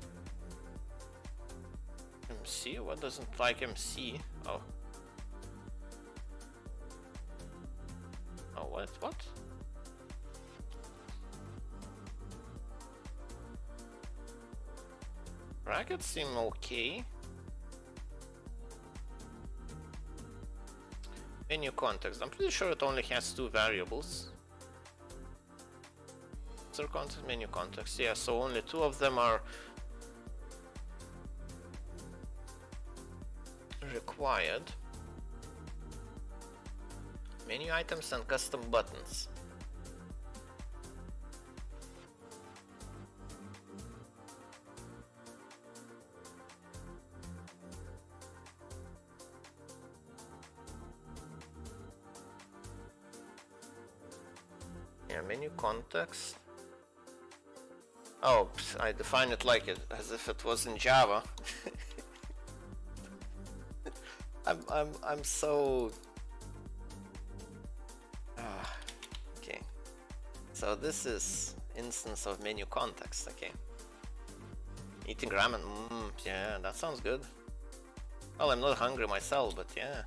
MC? What doesn't like MC? Oh. Oh, what? What? Brackets seem okay. Menu context. I'm pretty sure it only has two variables. User context, menu context. Yeah, so only two of them are required. Menu items and custom buttons. Yeah, menu context. Oh, I define it like it as if it was in Java. I'm so okay. So this is instance of menu context. Okay. Eating ramen. Yeah, that sounds good. Well, I'm not hungry myself, but yeah.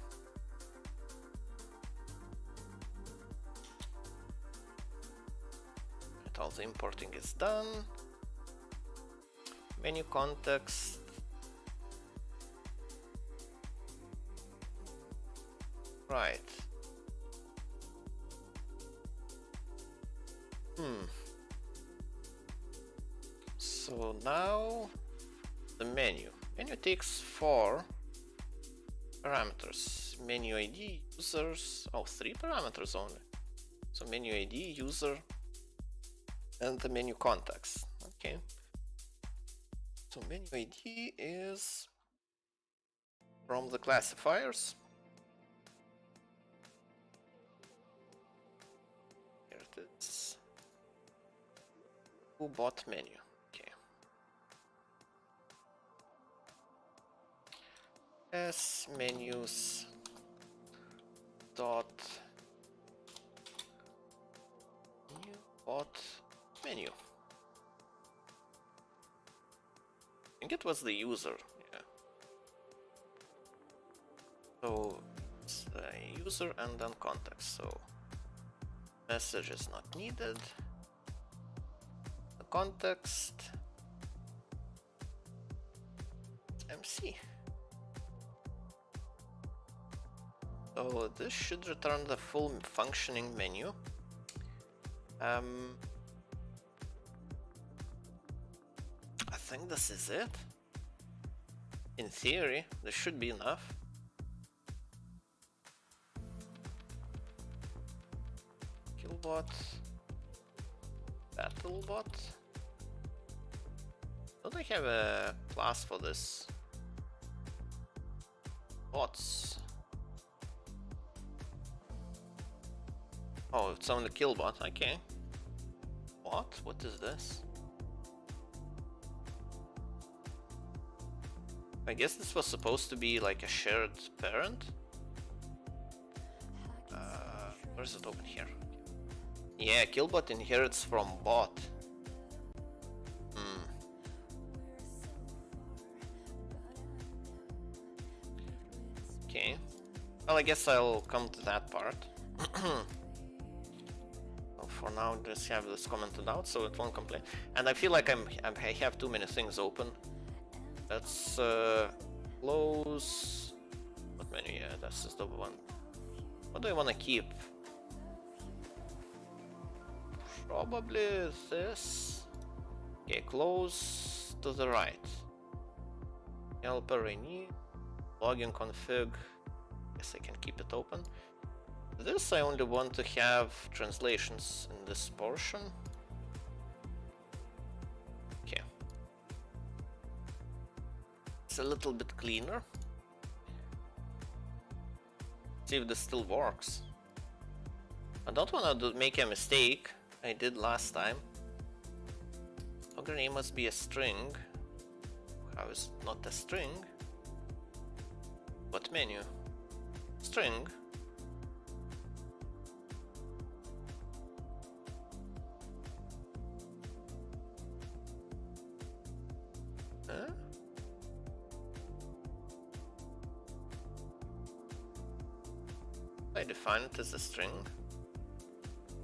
All the importing is done. Menu context. Right. So now the menu. Menu takes 4 parameters. Menu ID, users. Oh, 3 parameters only. So menu ID, user, and the menu context. Okay. So menu ID is from the classifiers. Here it is. ConfigBot menu. Okay. S menus dot new bot menu. I think it was the user, yeah. So it's the user and then context. So message is not needed. The context MC. So this should return the full functioning menu. I think this is it. In theory, this should be enough. Killbot, BattleBot. Don't I have a class for this? Bots. Oh, it's only killbot, okay. What? What is this? I guess this was supposed to be like a shared parent. Where is it open here? Yeah, killbot inherits from bot. Okay. Well, I guess I'll come to that part. For now, just have this commented out so it won't complain. And I feel like I have too many things open. Let's close. What menu? Yeah, this is the one. What do I want to keep? Probably this. Okay, close to the right. Helper renew. Login config. Guess I can keep it open. This I only want to have translations in this portion. Okay. It's a little bit cleaner. See if this still works. I don't want to make a mistake I did last time. Logger name must be a string. How is it not a string? What menu? String. Huh? I define it as a string.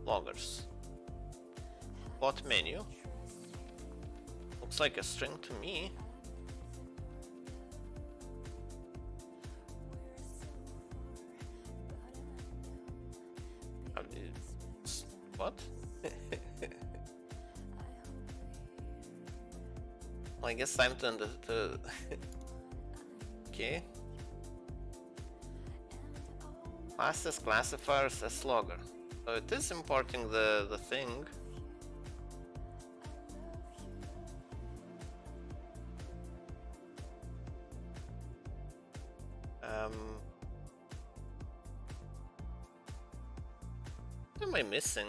Loggers. Bot menu. Looks like a string to me. What? Well, I guess time to okay. Fastest classifiers as logger. So it is importing the thing. What am I missing?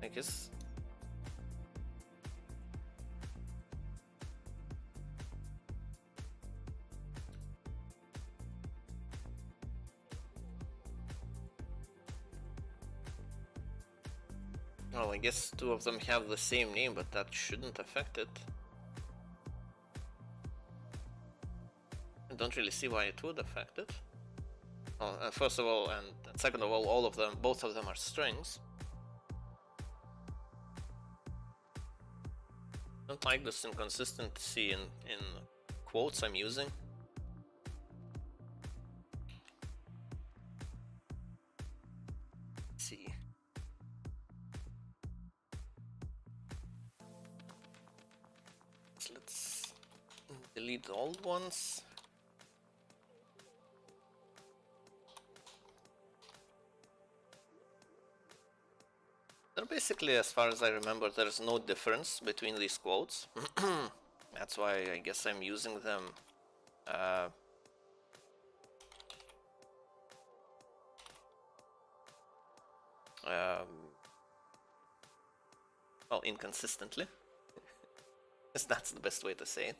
I guess. Well, I guess two of them have the same name, but that shouldn't affect it. I don't really see why it would affect it. Well, first of all, and second of all of them, both of them are strings. Don't like this inconsistency in quotes I'm using. Let's see. So let's delete the old ones. Basically, as far as I remember, there's no difference between these quotes. That's why I guess I'm using them well, inconsistently. That's the best way to say it.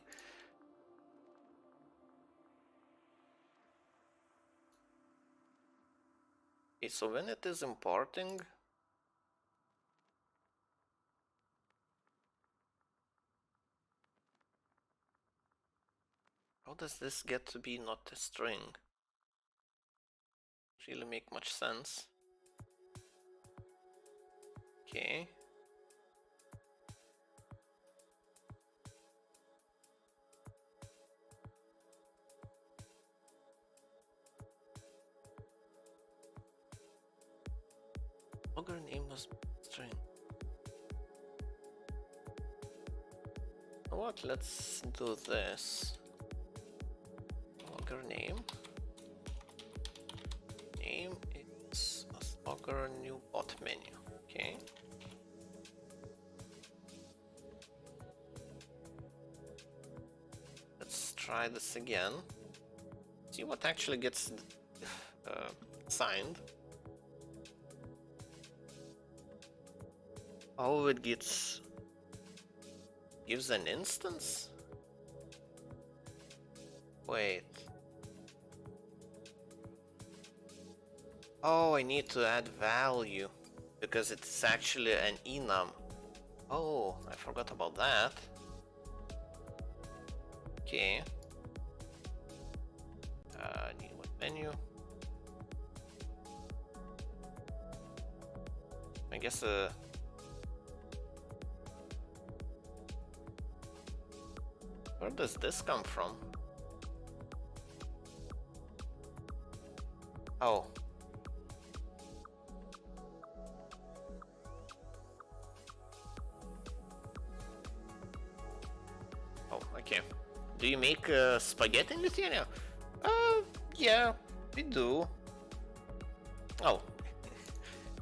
Okay, so when it is importing, how does this get to be not a string? Really make much sense. Okay. Logger name was string. What? Let's do this. Logger name. Name is logger new bot menu. Okay. try this again. See what actually gets signed. Oh, it gives an instance? Wait. Oh, I need to add value because it's actually an enum. Oh, I forgot about that. Okay. Need what menu? I guess where does this come from? Oh. Oh, okay. Do you make spaghetti in Lithuania? Yeah, we do. Oh.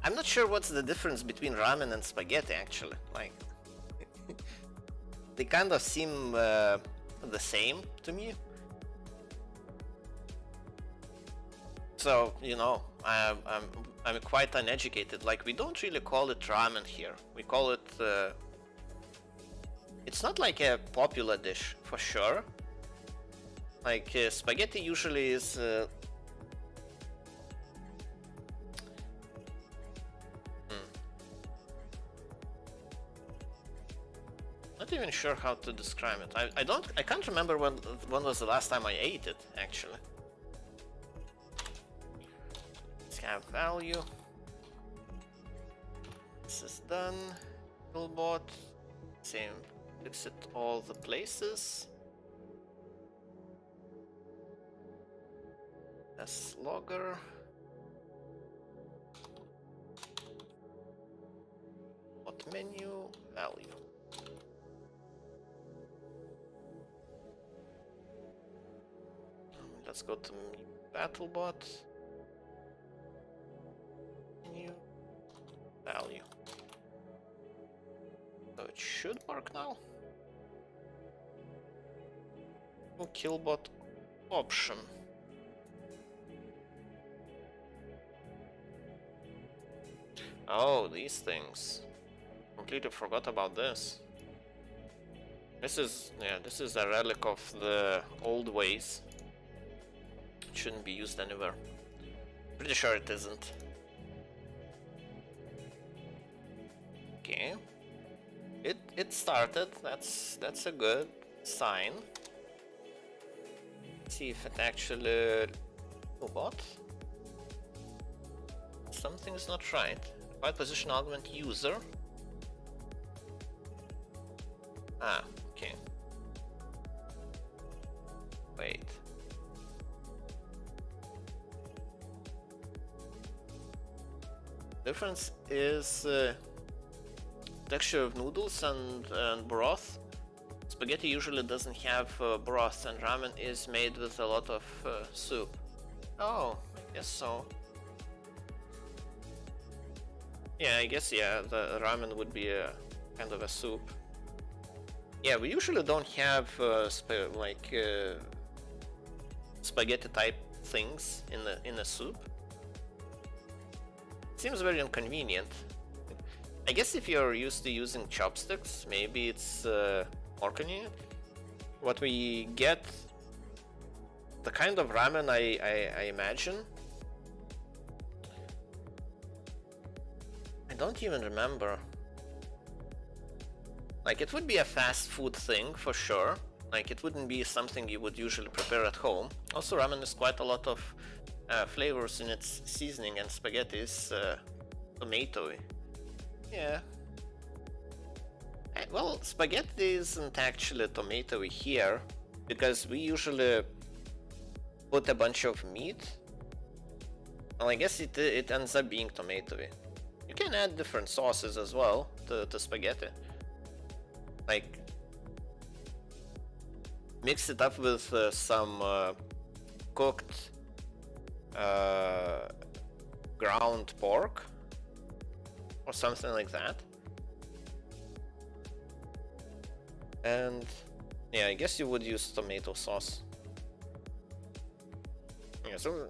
I'm not sure what's the difference between ramen and spaghetti, actually. Like, they kind of seem the same to me. So, you know, I'm quite uneducated. Like, we don't really call it ramen here. We call it. It's not like a popular dish for sure. Like spaghetti usually is. Not even sure how to describe it. I can't remember when was the last time I ate it actually. Let's have value. This is done. ConfigBot. Same. Fix it all the places. S logger. Bot menu value. Let's go to BattleBot. Menu value. So it should work now. KillBot option. Oh, these things. Completely forgot about this. This is a relic of the old ways. It shouldn't be used anywhere. Pretty sure it isn't. Okay. It started. That's a good sign. Let's see if it actually. Oh, what? Something's not right. Right position augment user. Ah, okay. Wait. Difference is texture of noodles and broth. Spaghetti usually doesn't have broth, and ramen is made with a lot of soup. Oh, I guess so. Yeah, I guess the ramen would be a kind of a soup. Yeah, we usually don't have spaghetti type things in a soup. Seems very inconvenient. I guess if you're used to using chopsticks, maybe it's more convenient. What we get, the kind of ramen I imagine. I don't even remember. Like, it would be a fast food thing for sure. Like, it wouldn't be something you would usually prepare at home. Also, ramen is quite a lot of flavors in its seasoning, and spaghetti is tomatoey. Yeah. Well, spaghetti isn't actually tomatoey here, because we usually put a bunch of meat. Well, I guess it ends up being tomatoey. You can add different sauces as well to spaghetti. Like, mix it up with some cooked ground pork or something like that, and Yeah, I guess you would use tomato sauce. Yeah, so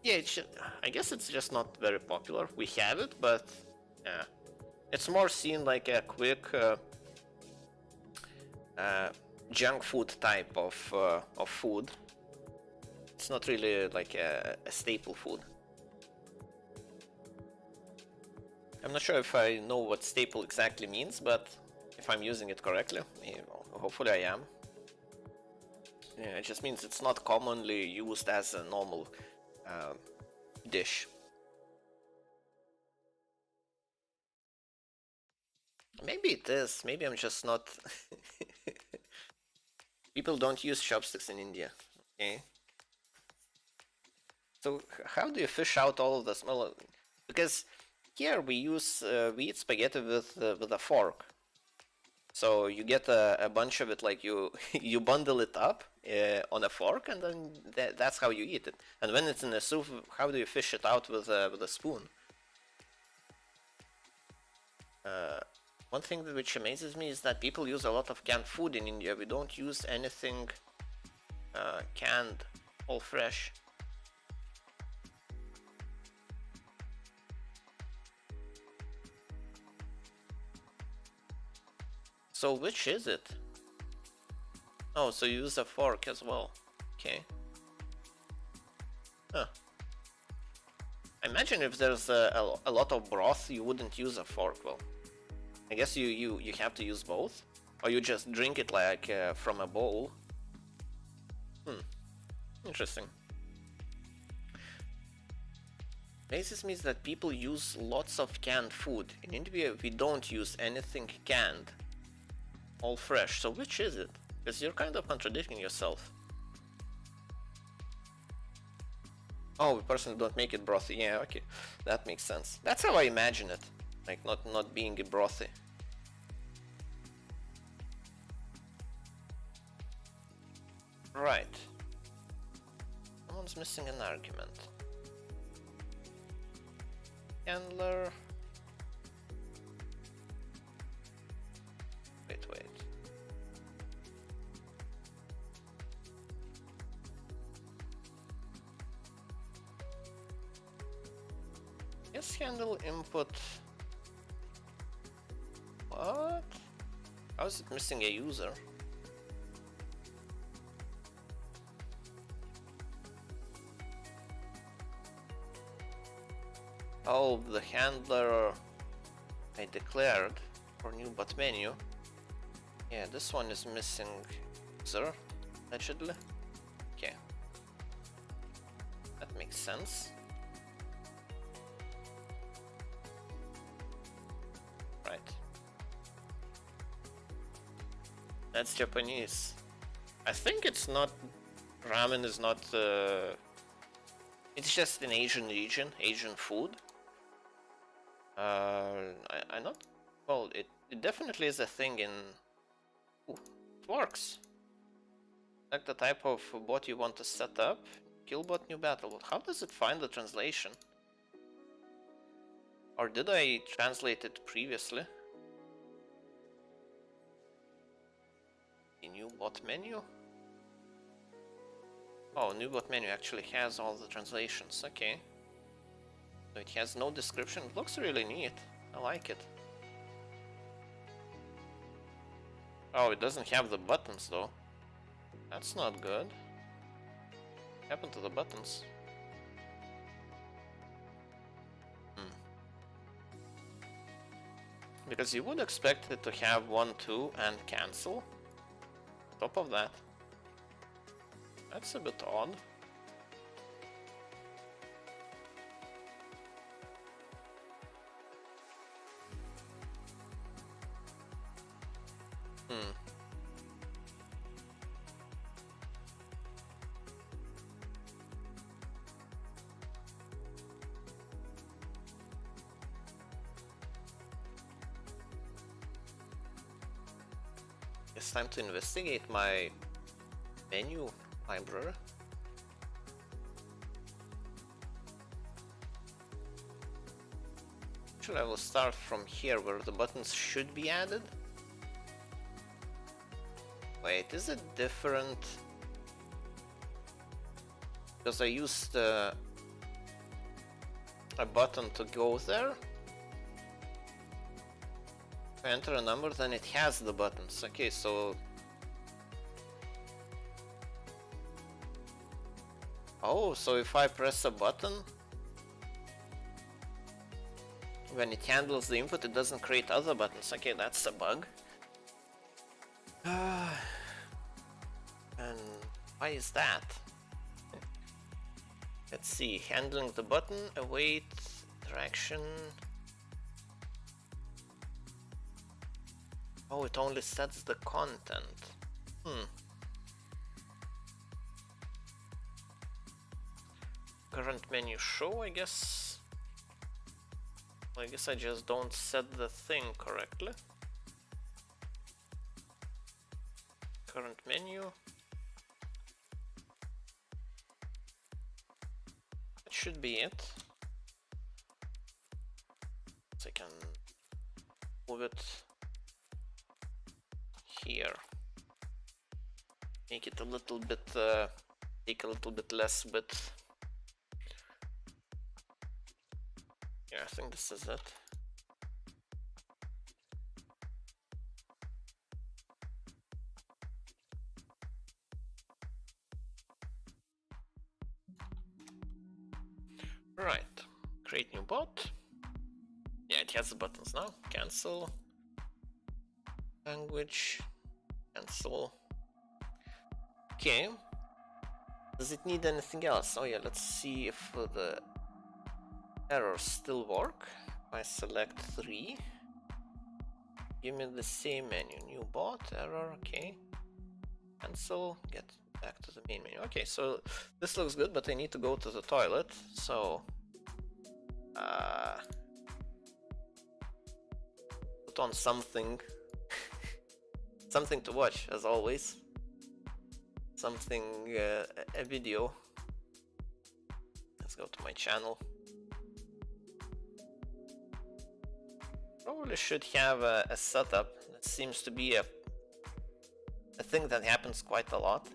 yeah, I guess it's just not very popular. We have it, but yeah, it's more seen like a quick uh, junk food type of food. It's not really like a staple food. I'm not sure if I know what staple exactly means, but if I'm using it correctly, hopefully I am. Yeah, it just means it's not commonly used as a normal dish. Maybe it is. Maybe I'm just not. People don't use chopsticks in India. Okay. So how do you fish out all of the small? Because here we eat spaghetti with a fork. So you get a bunch of it, like you you bundle it up on a fork, and then that's how you eat it. And when it's in a soup, how do you fish it out with a spoon? One thing which amazes me is that people use a lot of canned food in India. We don't use anything canned, all fresh. So which is it? Oh, so you use a fork as well. Okay. Huh. I imagine if there's a lot of broth, you wouldn't use a fork. Well, I guess you have to use both, or you just drink it like from a bowl. Interesting. Amazes me that people use lots of canned food. In India, we don't use anything canned, all fresh. So which is it? Because you're kind of contradicting yourself. Oh, we personally don't make it brothy. Yeah, okay, that makes sense. That's how I imagine it, like not being brothy. Right. Someone's missing an argument. Handler. Wait. Yes, handle input. What? How is it missing a user? Oh, the handler I declared for new bot menu. Yeah, this one is missing user, allegedly. Okay. That makes sense. Right. That's Japanese. I think it's not... Ramen is not... It's just an Asian region, Asian food. I'm not... Well, it definitely is a thing in... Ooh, it works. Select the type of bot you want to set up. Killbot new battle. How does it find the translation? Or did I translate it previously? The new bot menu? Oh, new bot menu actually has all the translations. Okay. So it has no description. It looks really neat. I like it. Oh, it doesn't have the buttons though. That's not good. What happened to the buttons? Because you would expect it to have 1, 2 and cancel. On top of that. That's a bit odd. It's time to investigate my menu library. Actually, I will start from here where the buttons should be added. Wait, is it different? Because I used a button to go there. If I enter a number, then it has the buttons. Okay, so... Oh, so if I press a button, when it handles the input, it doesn't create other buttons. Okay, that's a bug. And why is that? Let's see, handling the button, await, interaction. Oh, it only sets the content. Current menu show, I guess. I guess I just don't set the thing correctly. Current menu. That should be it. So I can move it here. Make it a little bit, take a little bit less width. Yeah, I think this is it. Right, create new bot. Yeah, it has the buttons now. Cancel. Language. Cancel. Okay. Does it need anything else? Oh yeah, let's see if the errors still work. If I select 3, give me the same menu. New bot, error, okay. Cancel, get back to the main menu. Okay, so this looks good, but I need to go to the toilet. So put on something. Something to watch, as always. Something, a video. Let's go to my channel. Probably should have a setup. That seems to be a thing that happens quite a lot.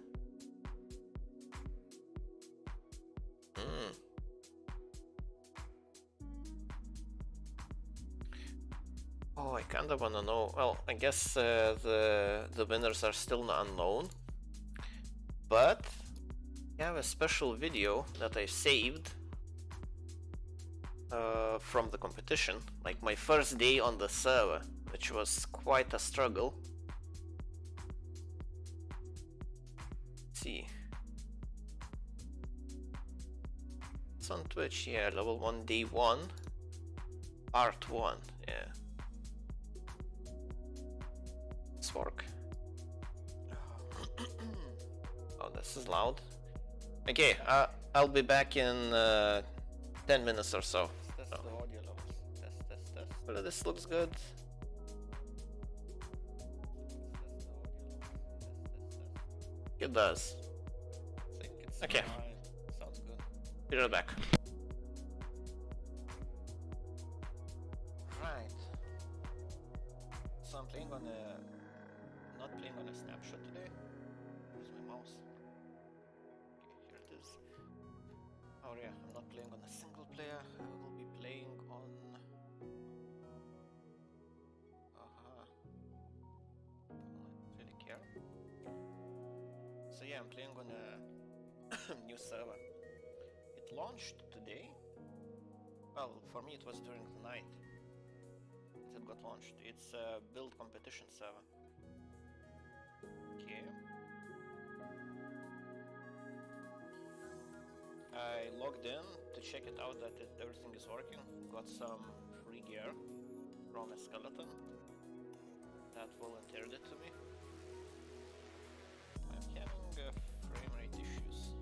Oh, I kinda wanna know. Well, I guess the winners are still unknown. But I have a special video that I saved from the competition, like my first day on the server, which was quite a struggle. Let's see. It's on Twitch, yeah, level 1, day 1, part 1, yeah. Let's work. Oh, this is loud. Okay, I'll be back in 10 minutes or so. Test the audio levels. Test. Well, this looks good. It does. I think it's okay. Sounds good. Be right back. Right. So I'm playing on a... not playing on a snapshot today. Where's my mouse? Okay, here it is. Oh yeah, I'm not playing on a single player. I will be playing on... I don't really care. So yeah, I'm playing on a new server. It launched today. Well, for me it was during the night it got launched. It's a build competition server. Okay. I logged in to check it out that everything is working. Got some free gear from a skeleton that volunteered it to me. I'm having frame rate issues.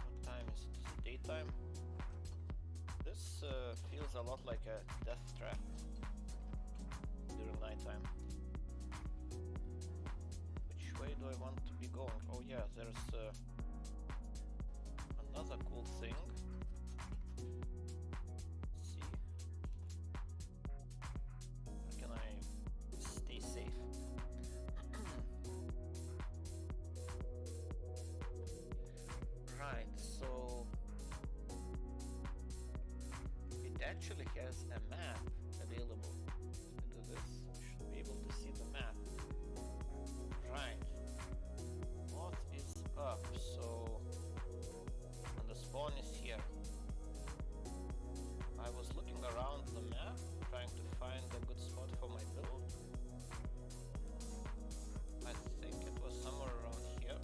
What time is it? Is it daytime? This feels a lot like a death trap during nighttime. Which way do I want to be going? Oh yeah, there's another cool thing. Let's see. How can I stay safe? Right, so it actually has a map available. To do this, you should be able to see the map. Right. North is up, so and the spawn is here. I was looking around the map, trying to find a good spot for my build. I think it was somewhere around here.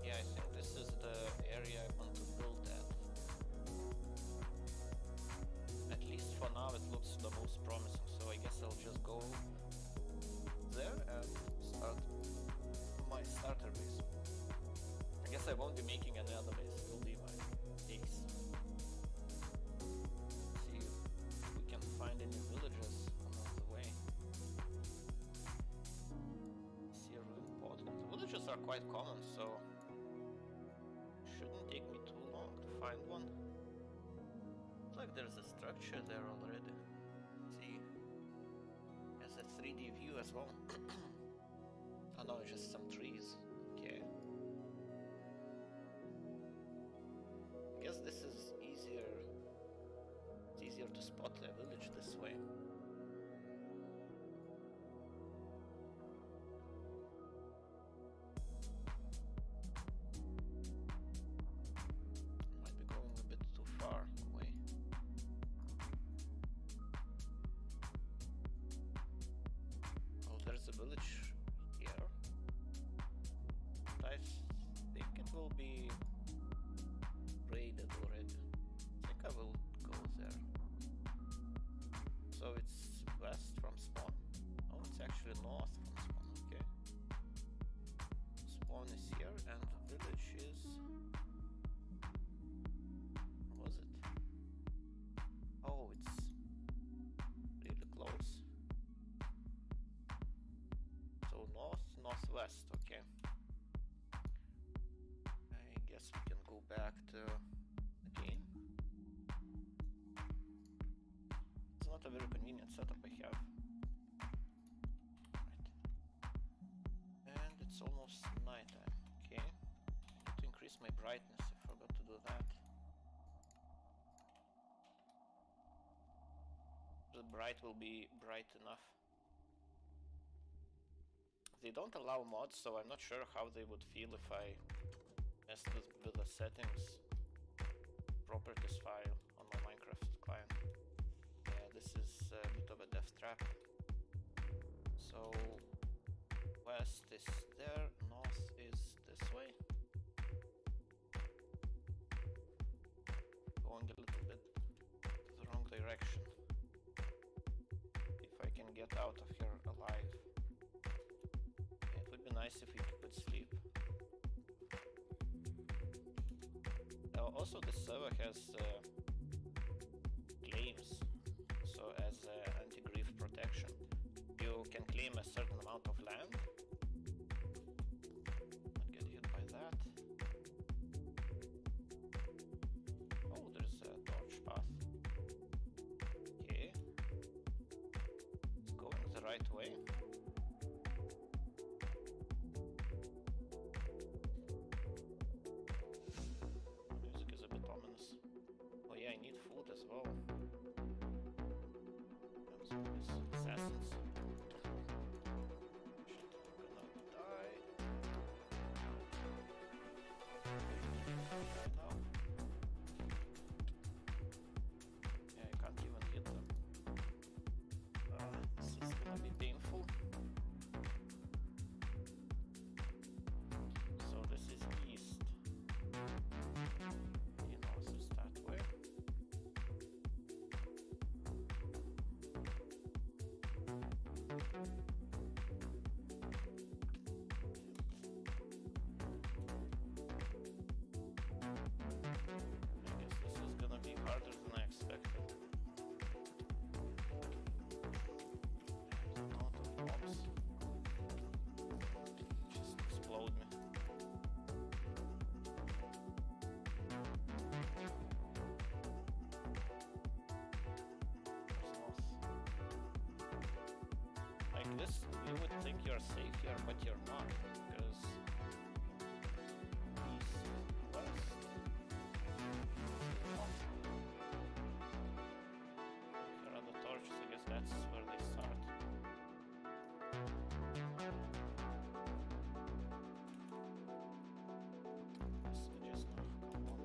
Yeah, I think this is the area I want to build at least for now it looks the most promising, so I guess I'll just go there and start my starter base. I guess I won't be making any other base, it will be my base. See if we can find any villages along the way. See a ruin portal. The villages are quite common, so shouldn't take me too long to find one. Looks like there's a structure there already. See, has a 3D view as well. Oh no, it's just some trees. Okay. I guess this is easier. It's easier to spot a village this way. Might be going a bit too far away. Oh, there's a village here. I think it will be raided already. I think I will go there. So it's west from spawn. Oh, it's actually north from spawn. Okay. Spawn is here and the village is... Where was it? Oh, it's really close. So north, northwest. Okay. I guess we can go back to the game. It's not a very convenient setup I have. Right. And it's almost nighttime. Okay. I need to increase my brightness. I forgot to do that. The bright will be bright enough. They don't allow mods, so I'm not sure how they would feel if I messed with the settings properties file on my Minecraft client. Yeah, this is a bit of a death trap. So west is there, north is this way. Going a little bit the wrong direction. If I can get out of here alive. It would be nice if we could sleep. Also, the server has claims, so as anti-grief protection, you can claim a certain amount of land. Not get hit by that. Oh, there's a torch path. Okay, it's going the right way. Oh yeah, I need food as well. These assassins. Shit, I'm gonna die. Right now. Yeah, you can't even hit them. This is gonna be painful. So this is east. you're safe here, but you're not, because east, west, here are the torches, I guess that's where they start. So just come on.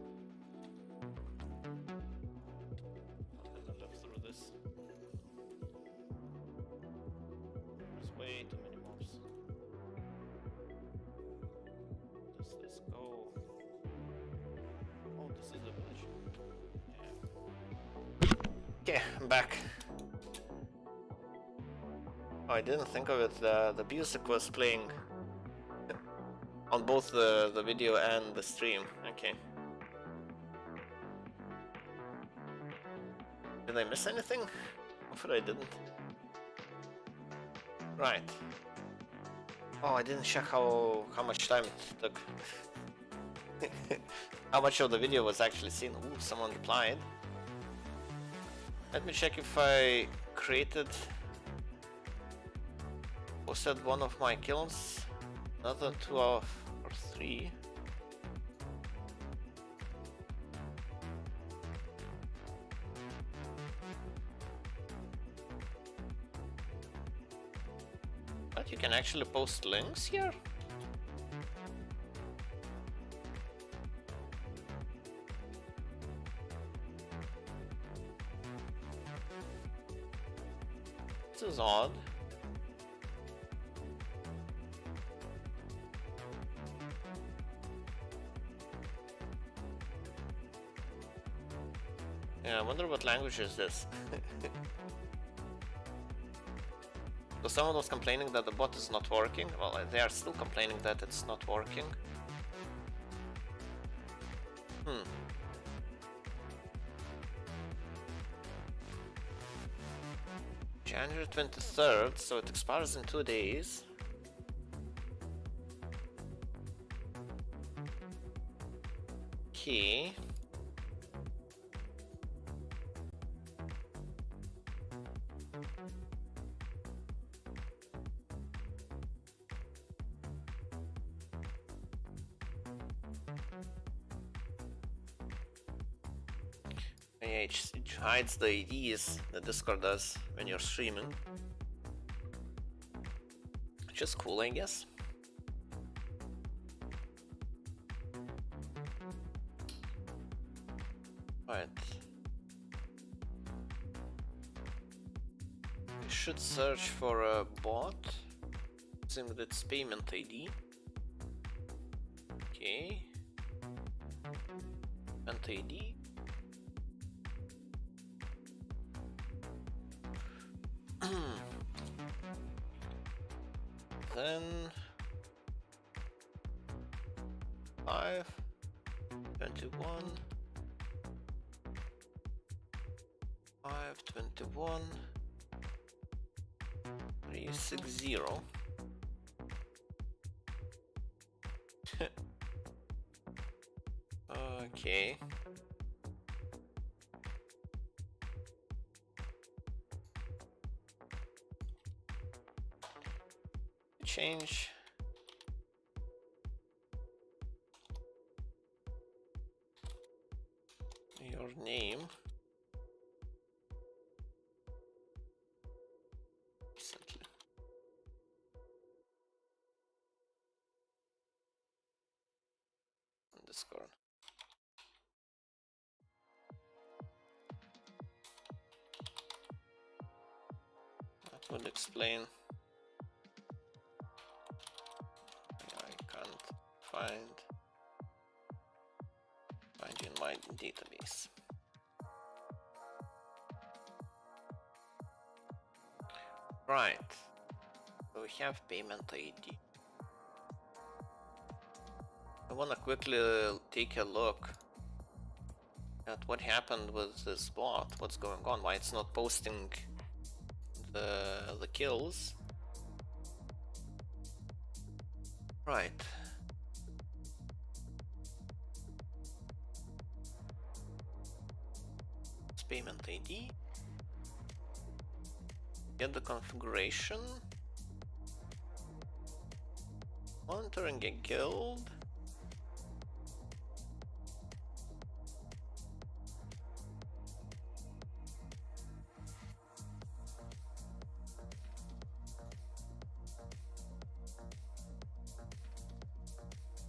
I'm gonna live through this. There's way too many mobs. Does this go? Oh, this is the village. Yeah. Okay, I'm back. Oh, I didn't think of it. The music was playing on both the video and the stream. Okay. Did I miss anything? Hopefully I didn't. Right. Oh, I didn't check how much time it took. How much of the video was actually seen. Ooh, someone replied. Let me check if I posted one of my kills. Another 2 or 3. But you can actually post links here. This is odd. Yeah, I wonder what language is this. So someone was complaining that the bot is not working. Well, they are still complaining that it's not working. January 23rd, so it expires in 2 days. Okay. Yeah, it hides the IDs that Discord does when you're streaming. Which is cool, I guess. Right. We should search for a bot using its payment ID. Okay. Payment ID. Then 5 21 521 360. Okay. Change your name recently. On Discord. That would explain. Find you in my database. Right. So we have payment ID. I wanna quickly take a look at what happened with this bot. What's going on? Why it's not posting the kills? Right. Payment ID. Get the configuration. Monitoring a guild.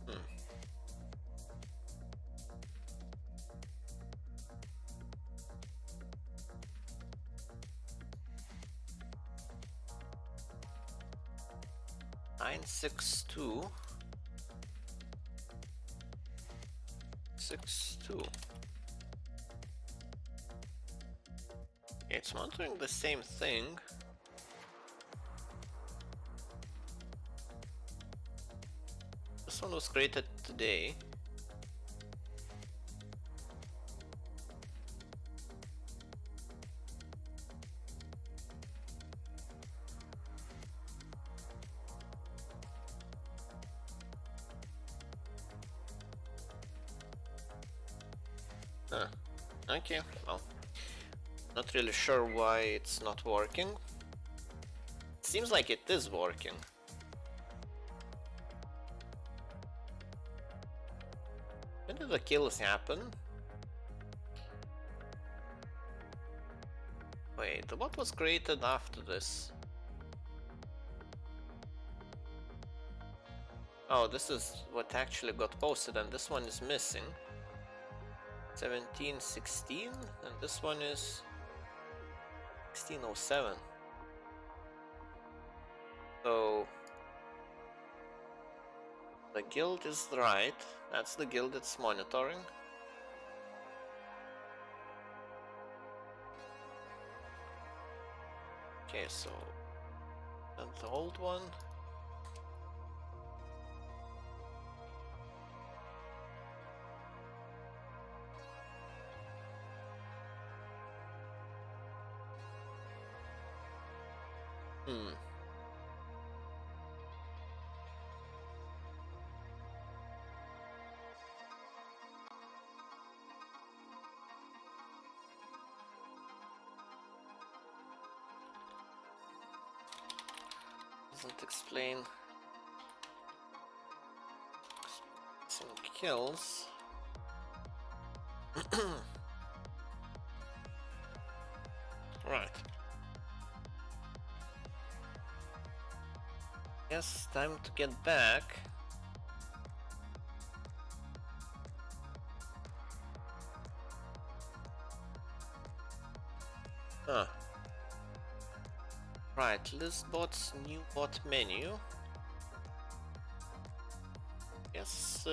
Hmm. Nine 6-2. 6-2. It's monitoring the same thing. This one was created today. Huh. Okay, well, not really sure why it's not working. Seems like it is working. When did the kills happen? Wait, what was created after this? Oh, this is what actually got posted, and this one is missing. 1716, and this one is 1607. So the guild is right. That's the guild it's monitoring. Okay, so that's the old one. Doesn't explain some kills. Right. Yes, time to get back. Huh. Right, list bots, new bot menu. Yes,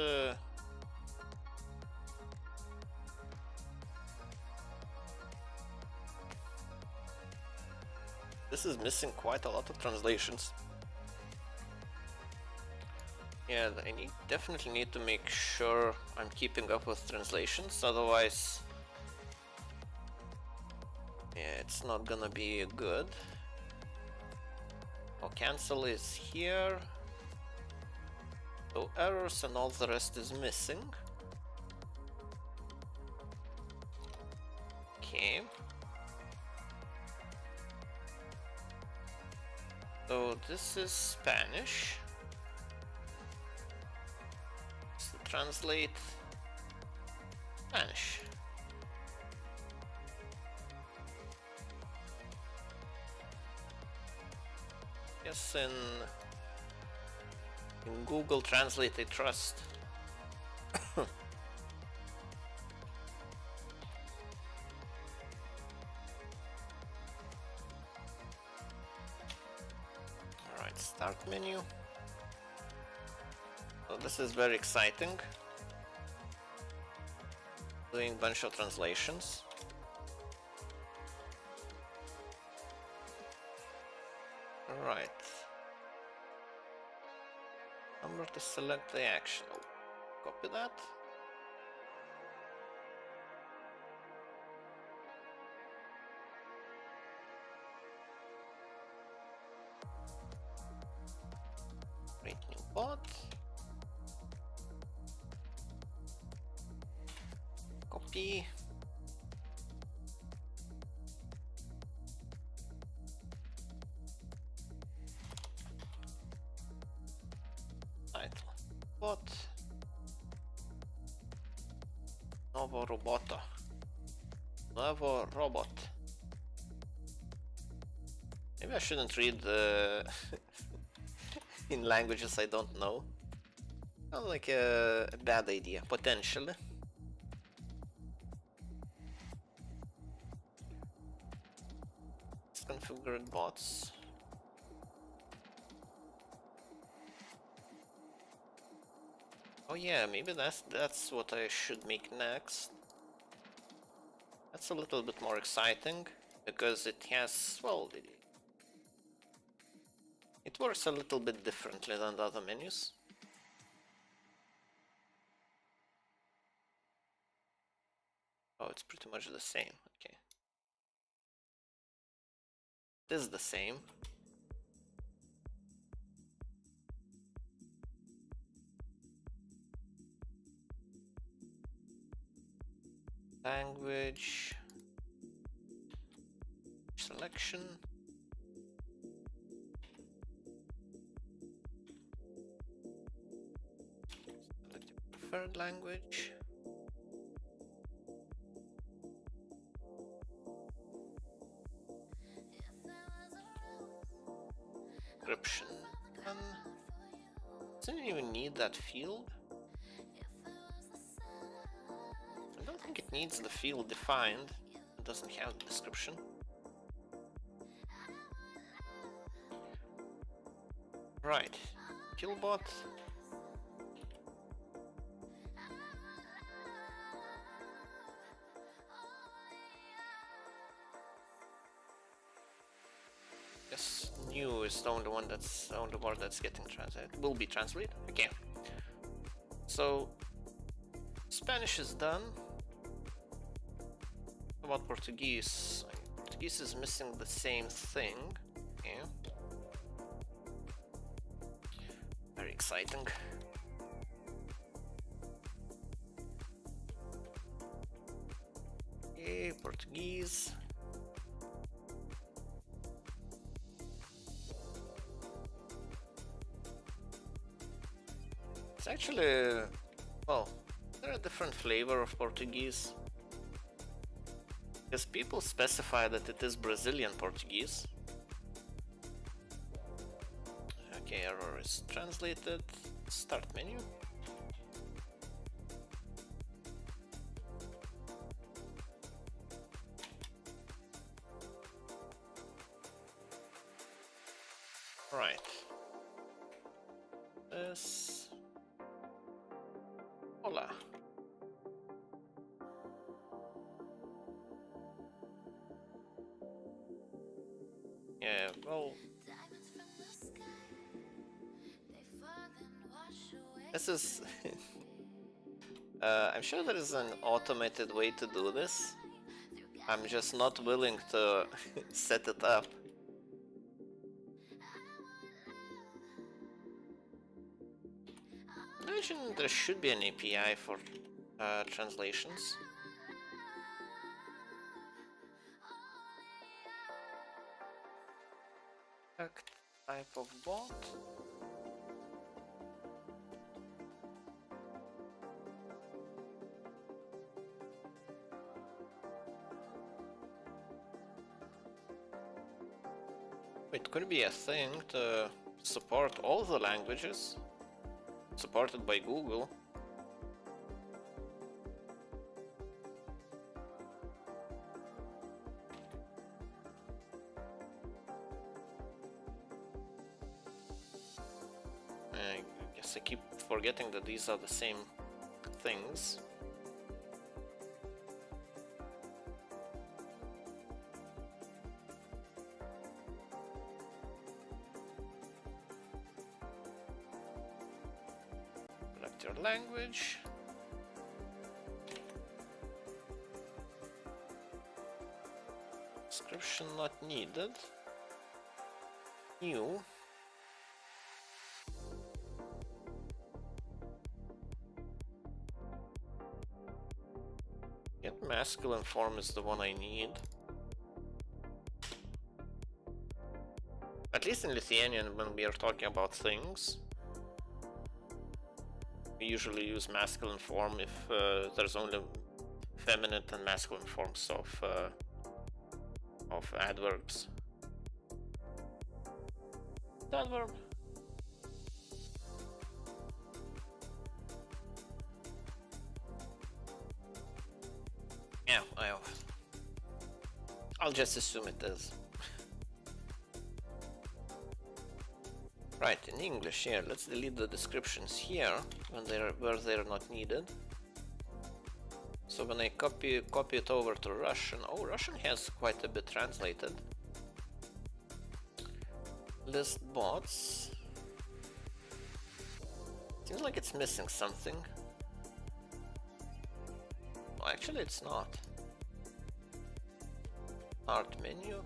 this is missing quite a lot of translations. Yeah, I definitely need to make sure I'm keeping up with translations, otherwise yeah, it's not gonna be good. Oh, cancel is here. So errors and all the rest is missing. Okay. So this is Spanish. So translate Spanish. Yes, in Google Translate I trust. Alright, start menu. So this is very exciting. Doing a bunch of translations. Alright. Number to select the action. Copy that. Create new bot. Copy. Bot. Novo roboto. Novo robot. Maybe I shouldn't read in languages I don't know. Sounds like a bad idea, potentially. Let's configure bots. Oh yeah, maybe that's what I should make next. That's a little bit more exciting because it has, well, it works a little bit differently than the other menus. Oh, it's pretty much the same. Okay. It is the same. Language. Selection. Select your preferred language. Description. Doesn't even need that field. I don't think it needs the field defined. It doesn't have the description. Right. Killbot. Yes, new is the only one that's the only word that's getting translated. Will be translated. Okay. So Spanish is done. How about Portuguese? Portuguese is missing the same thing. Okay. Very exciting. Okay, Portuguese. It's actually, well, there are different flavor of Portuguese. Because people specify that it is Brazilian Portuguese. Okay, error is translated. Start menu. Right. This. Hola. Yeah, well. This is. I'm sure there is an automated way to do this. I'm just not willing to set it up. I imagine there should be an API for translations. Type of bot. It could be a thing to support all the languages supported by Google. I guess I keep forgetting that these are the same things. Select your language. Description not needed. New. Get masculine form is the one I need. At least in Lithuanian when we are talking about things. We usually use masculine form if there's only feminine and masculine forms of adverbs. Adverb. Yeah, I'll just assume it is. Right, in English, yeah, let's delete the descriptions here where they're not needed. So when I copy it over to Russian, oh, Russian has quite a bit translated. List bots. Seems like it's missing something. Oh, actually, it's not. Art menu.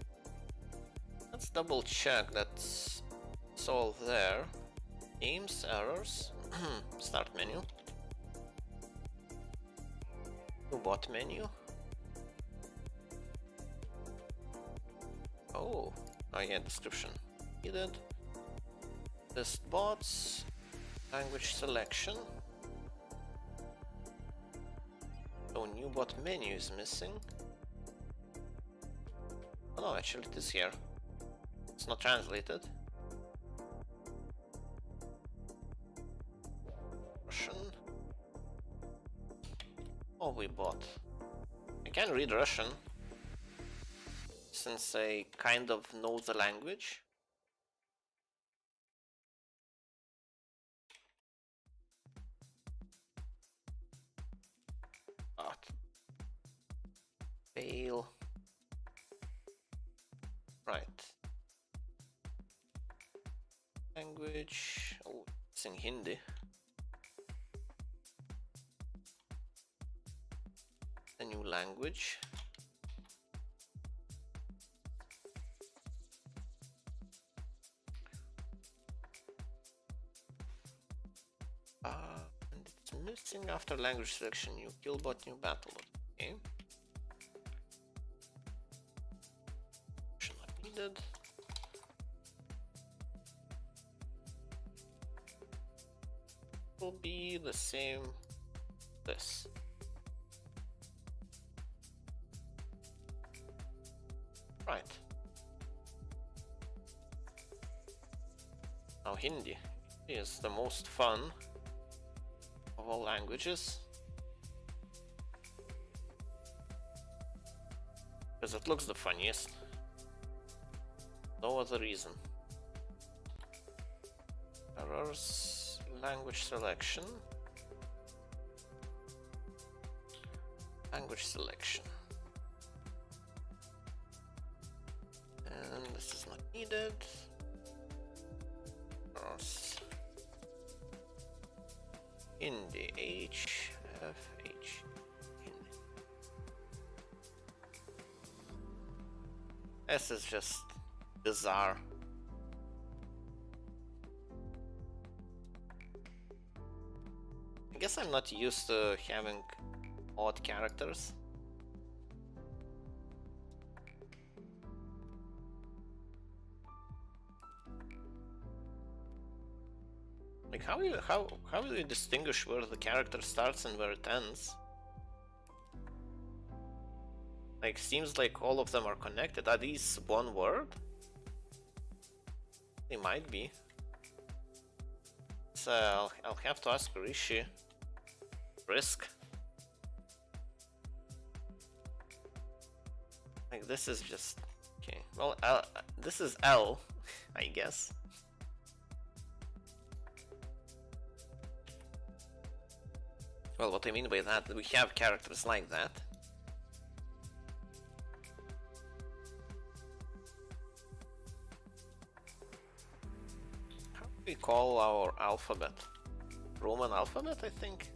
Let's double check that's all there. Names, errors. Start menu. Bot menu. Oh, yeah, description needed. List bots. Language selection. Oh, new bot menu is missing. Oh, no, actually it is here. It's not translated. Russian. Oh, we bought. I can read Russian since I kind of know the language. Fail. Right. Language. Oh, it's in Hindi. A new language. And it's missing after language selection. New killbot, new battlebot. Okay. Not needed. Will be the same. This. Right. Now Hindi is the most fun of all languages because it looks the funniest. No other reason. Errors, language selection. Language selection. And this is not needed. Errors. Hindi, H, F, H. Hindi. This is just bizarre. I guess I'm not used to having odd characters. Like how do you distinguish where the character starts and where it ends? Like seems like all of them are connected. Are these one word? They might be. So I'll have to ask Rishi. Risk. Like this is just okay. Well, this is L, I guess. Well, what I mean by that, we have characters like that. How do we call our alphabet? Roman alphabet, I think.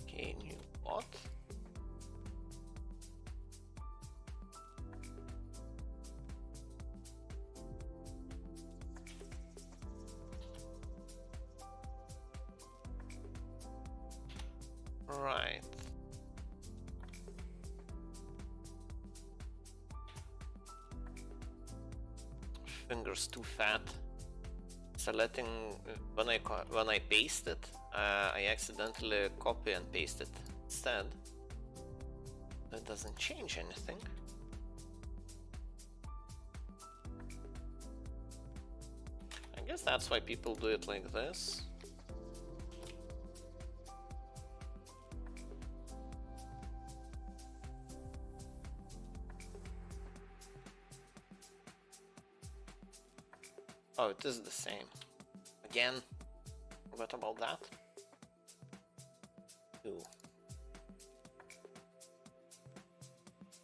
Okay, new bot. Right. fingers too fat. Selecting when I paste it, I accidentally copy and paste it instead. That doesn't change anything. I guess that's why people do it like this. Oh, it is the same. Again, what about that? Ooh.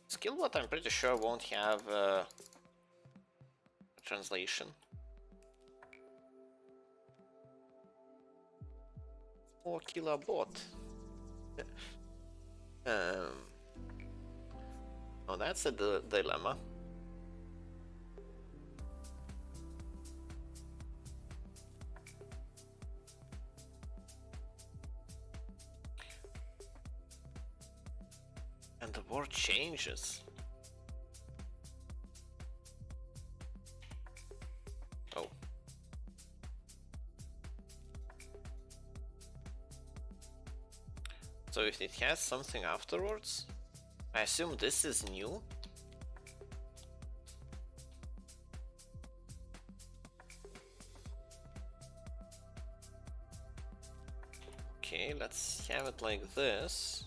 Skillbot, I'm pretty sure, won't have a translation. 4 kilobot. Oh, that's a dilemma. And the word changes. Oh. So if it has something afterwards, I assume this is new. Okay, let's have it like this.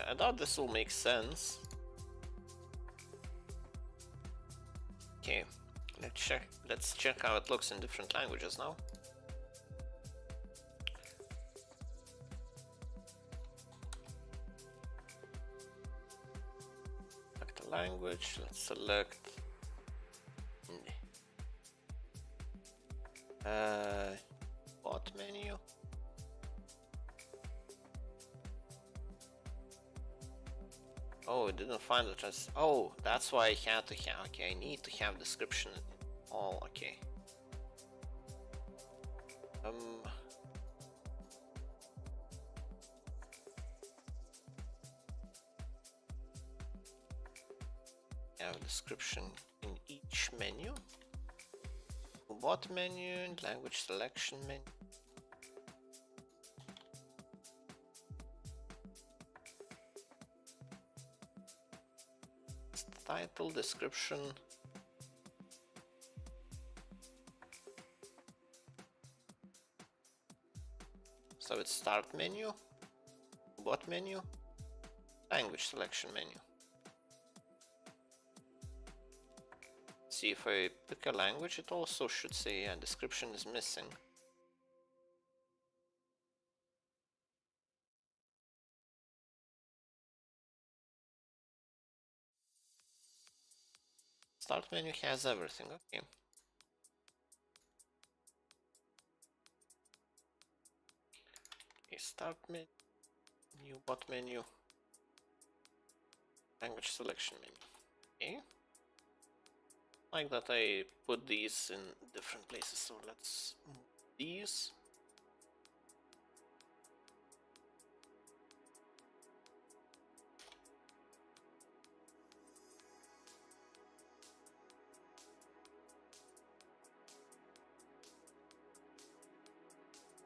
I thought this will make sense. Okay, let's check how it looks in different languages now. Select the language, let's select bot menu. Oh, it didn't find the trans. Oh, that's why I had to have. Okay, I need to have description in all. Okay. Have description in each menu. Bot menu, language selection menu. Title, description. So it's start menu, bot menu, language selection menu. See, if I pick a language, it also should say description is missing. Start menu has everything, okay. Okay, start menu, new bot menu, language selection menu. Okay. Like that I put these in different places, so let's move these.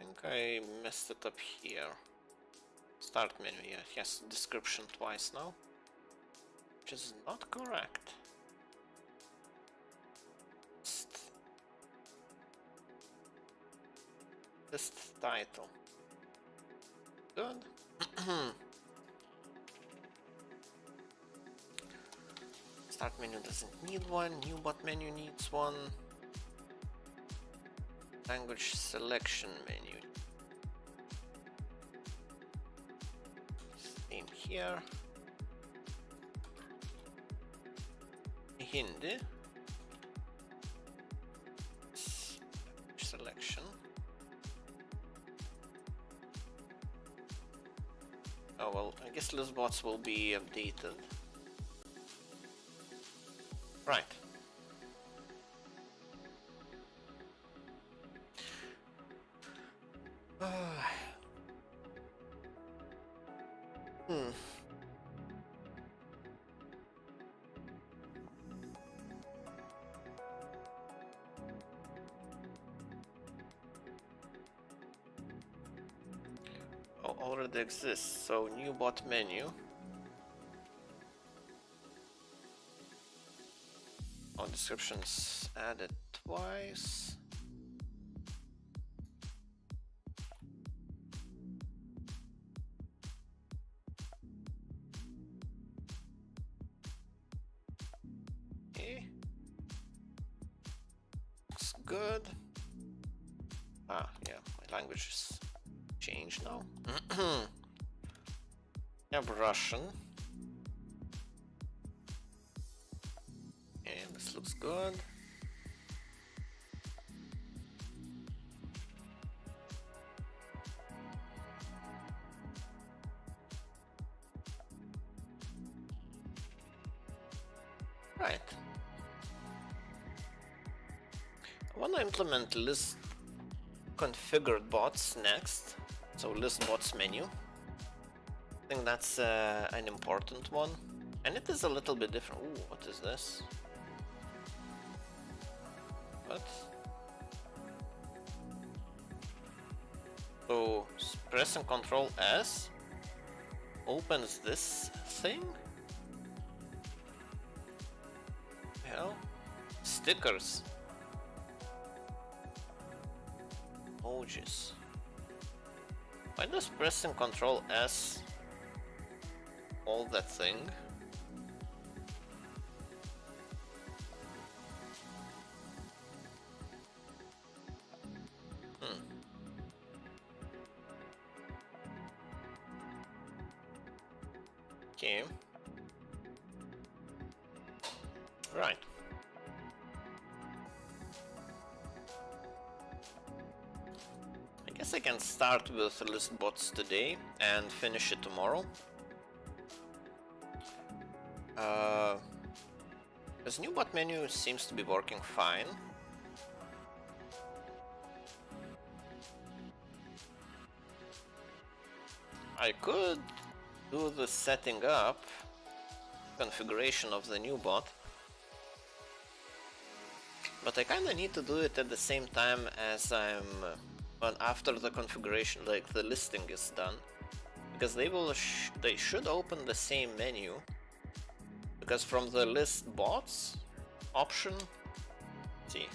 I think I messed it up here. Start menu, yeah, it has description twice now, which is not correct. List title. Good. Start menu doesn't need one, new bot menu needs one. Language selection menu. Same here. Hindi. Selection. Oh well, I guess list bots will be updated. Right. Oh, already exists. So new bot menu. Oh, descriptions added twice. Okay. Looks good. Ah, yeah, my language is changed now. Yeah, Russian. Okay, this looks good. Right. I want to implement list configured bots next. So list bots menu. I think that's an important one. And it is a little bit different. Ooh, what is this? What? So pressing Control S opens this thing? Hell? Stickers. Emojis. Why does pressing Control S hold that thing? Okay. Right. I guess I can start with list bots today and finish it tomorrow. This new bot menu seems to be working fine. I could do the setting up configuration of the new bot, but I kinda need to do it at the same time as I'm after the configuration, like the listing is done, because they should open the same menu, because from the list bots option, see,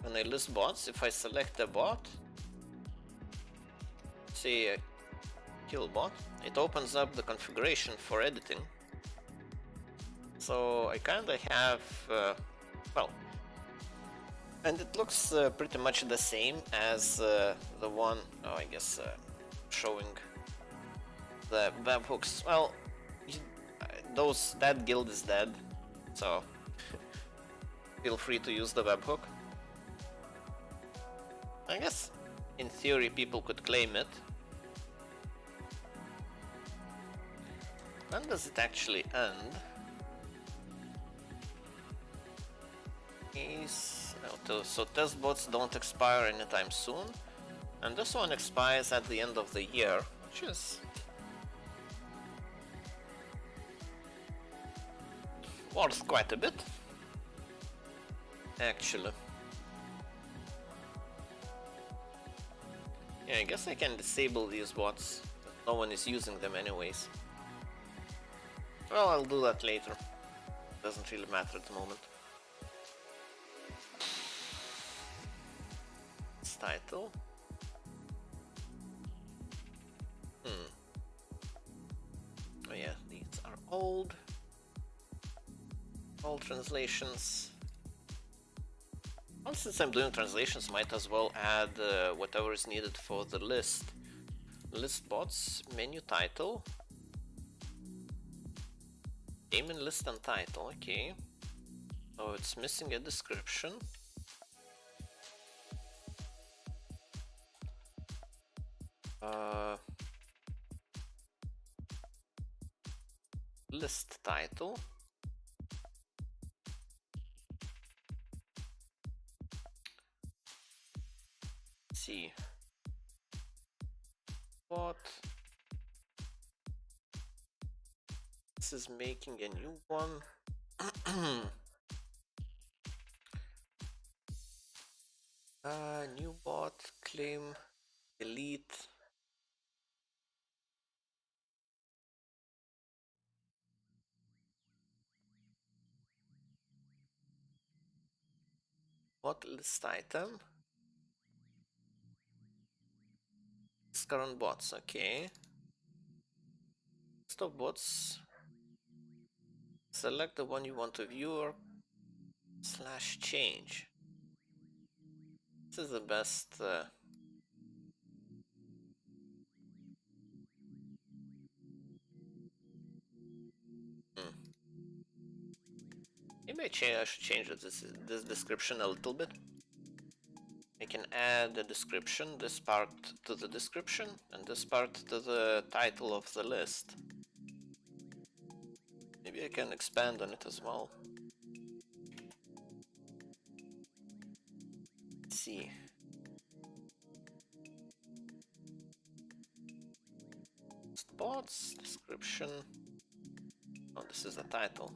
when I list bots, if I select a bot, say kill bot, it opens up the configuration for editing. So I kinda have, well, and it looks pretty much the same as the one, oh, I guess showing the webhooks. Well, that guild is dead, so feel free to use the webhook. I guess in theory people could claim it. When does it actually end? So test bots don't expire anytime soon, and this one expires at the end of the year, which is worth quite a bit, actually. Yeah, I guess I can disable these bots. No one is using them anyways. Well, I'll do that later. Doesn't really matter at the moment. Title. Oh yeah, these are old translations. Well, since I'm doing translations, might as well add whatever is needed for the list. List bots, menu title. Name and list and title, okay. So it's missing a description. List title. Let's see. What? This is making a new one. New bot, claim, delete. bot list item. It's current bots, okay. List of bots. Select the one you want to view or /change. This is the best. Maybe I should change this description a little bit. I can add the description, this part to the description, and this part to the title of the list. Maybe I can expand on it as well. Let's see. Bots, description. Oh, this is the title.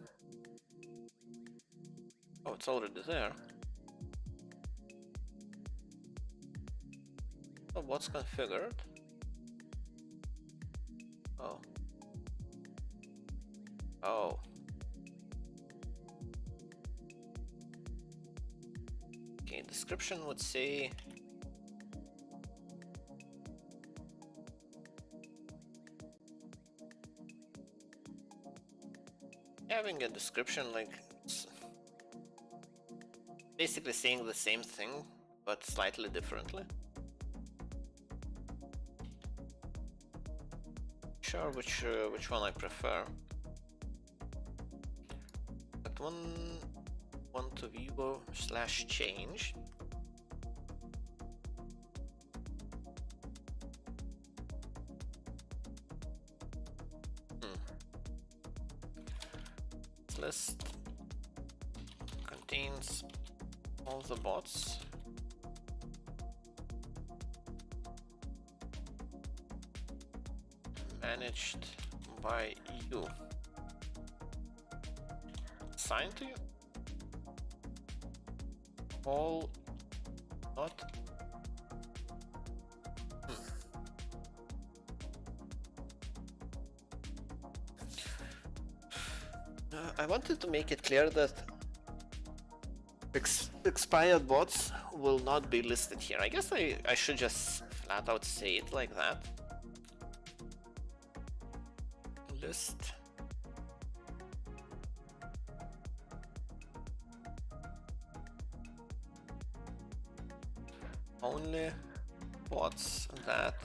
Oh, it's already there. Oh, what's configured? Oh. Oh. Okay, description would say having a description like basically saying the same thing but slightly differently. Sure, which one I prefer. But want to view /change. This list contains all the bots. Managed by you. Assigned to you? All not. I wanted to make it clear that expired bots will not be listed here. I guess I should just flat out say it like that. List only bots that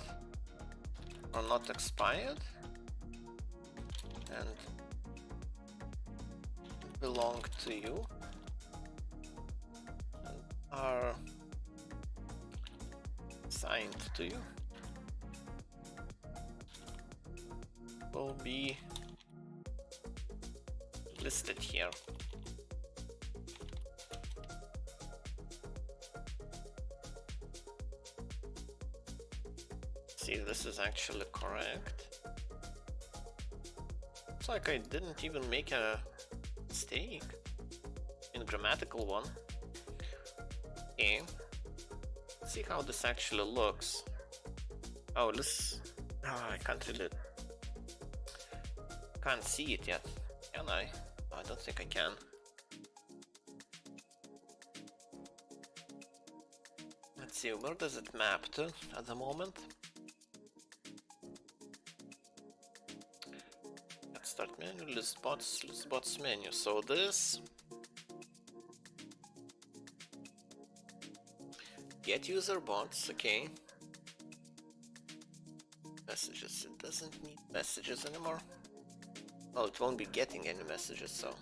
are not expired and belong to you and are assigned to you will be listed here. See, this is actually correct. Looks like I didn't even make a mistake in grammatical one. Okay, let's see how this actually looks. Oh, this I can't see it yet, can I? Oh, I don't think I can. Let's see, where does it map to at the moment? Let's start menu, list bots menu. So this get user bots, okay. Messages, it doesn't need messages anymore. Oh, it won't be getting any messages, so.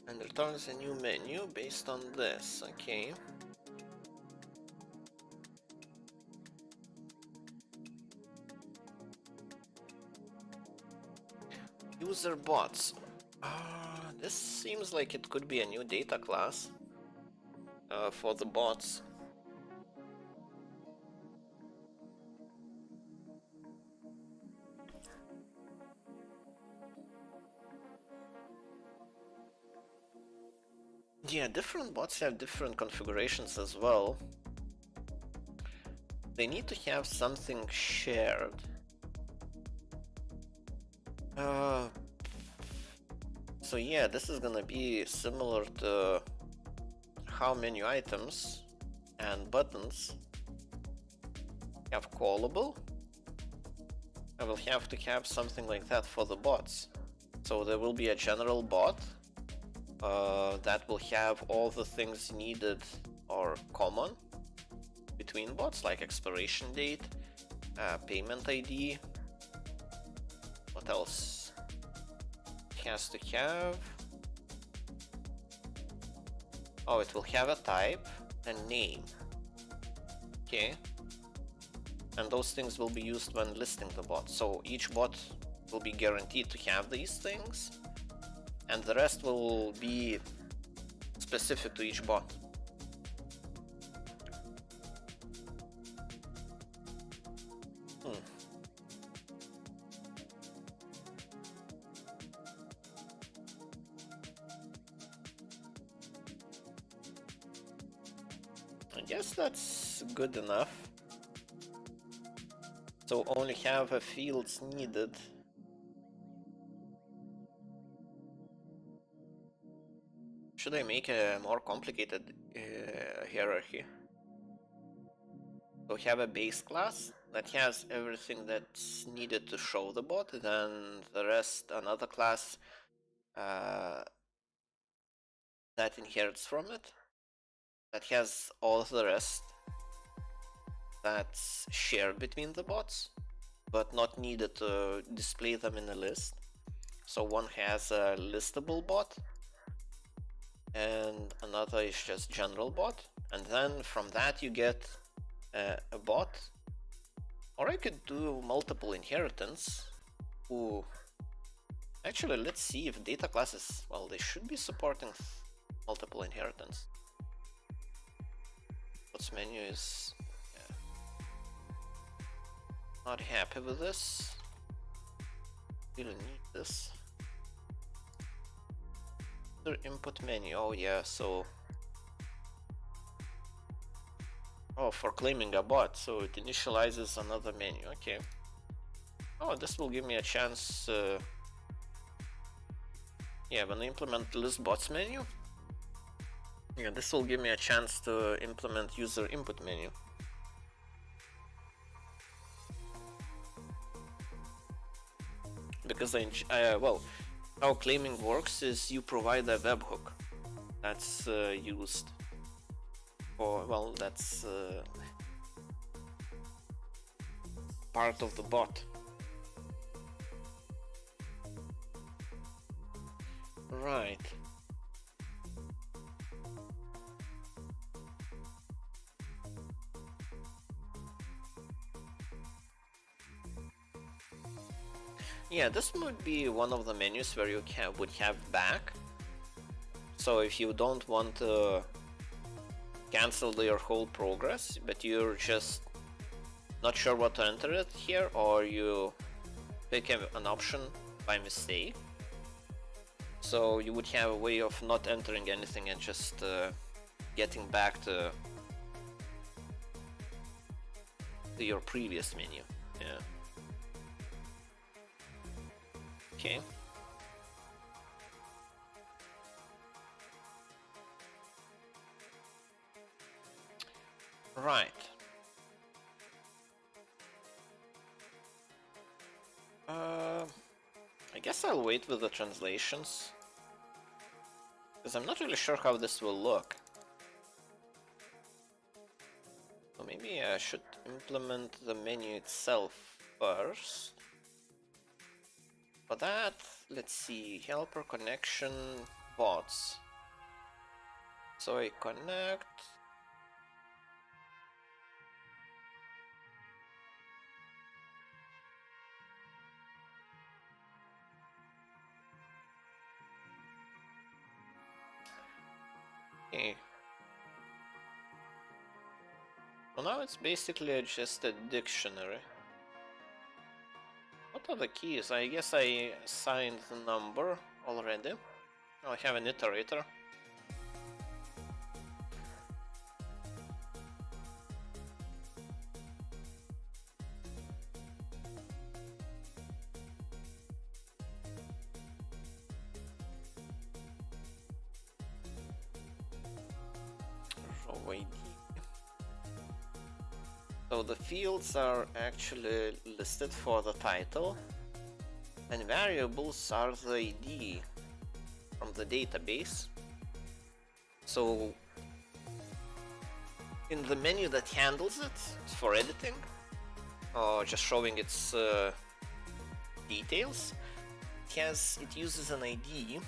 And returns a new menu based on this, okay. User bots. This seems like it could be a new data class for the bots. Yeah, different bots have different configurations as well. They need to have something shared. So yeah, this is gonna be similar to how menu items and buttons have callable. I will have to have something like that for the bots. So there will be a general bot that will have all the things needed or common between bots, like expiration date, payment ID. What else? It has to have... Oh, it will have a type and name. Okay. And those things will be used when listing the bot. So each bot will be guaranteed to have these things, and the rest will be specific to each bot. I guess that's good enough. So only have a fields needed. Should I make a more complicated hierarchy? So have a base class that has everything that's needed to show the bot, then the rest another class that inherits from it, that has all the rest that's shared between the bots, but not needed to display them in a list. So one has a listable bot, and another is just general bot, and then from that you get a bot. Or I could do multiple inheritance. Ooh. Actually, let's see if data classes, well, they should be supporting multiple inheritance. What's menu is not happy with this. Really need this. Input menu, oh yeah, so... Oh, for claiming a bot, so it initializes another menu, okay. Oh, this will give me a chance... Yeah, when I implement list bots menu, yeah, this will give me a chance to implement user input menu. Because well, how claiming works is you provide a webhook that's used for, well, that's part of the bot. Right. Yeah, this would be one of the menus where you would have back. So if you don't want to cancel your whole progress, but you're just not sure what to enter it here, or you pick an option by mistake, so you would have a way of not entering anything and just getting back to your previous menu. Yeah. Okay. Right. I guess I'll wait with the translations, because I'm not really sure how this will look. So maybe I should implement the menu itself first. For that, let's see, helper connection bots. So I connect. Okay. Well, now it's basically just a dictionary. What are the keys? I guess I assigned the number already. Oh, I have an iterator. ID. So the fields are actually listed for the title, and variables are the ID from the database. So in the menu that handles it for editing, or just showing its details, it uses an ID.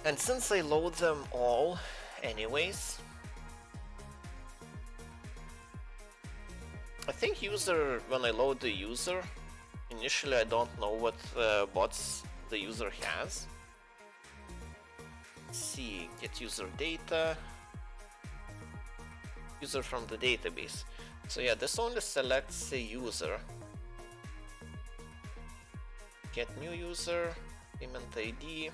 And since I load them all anyways, I think when I load the user, initially I don't know what bots the user has. Let's see, get user data, user from the database. So yeah, this only selects a user. Get new user, payment ID.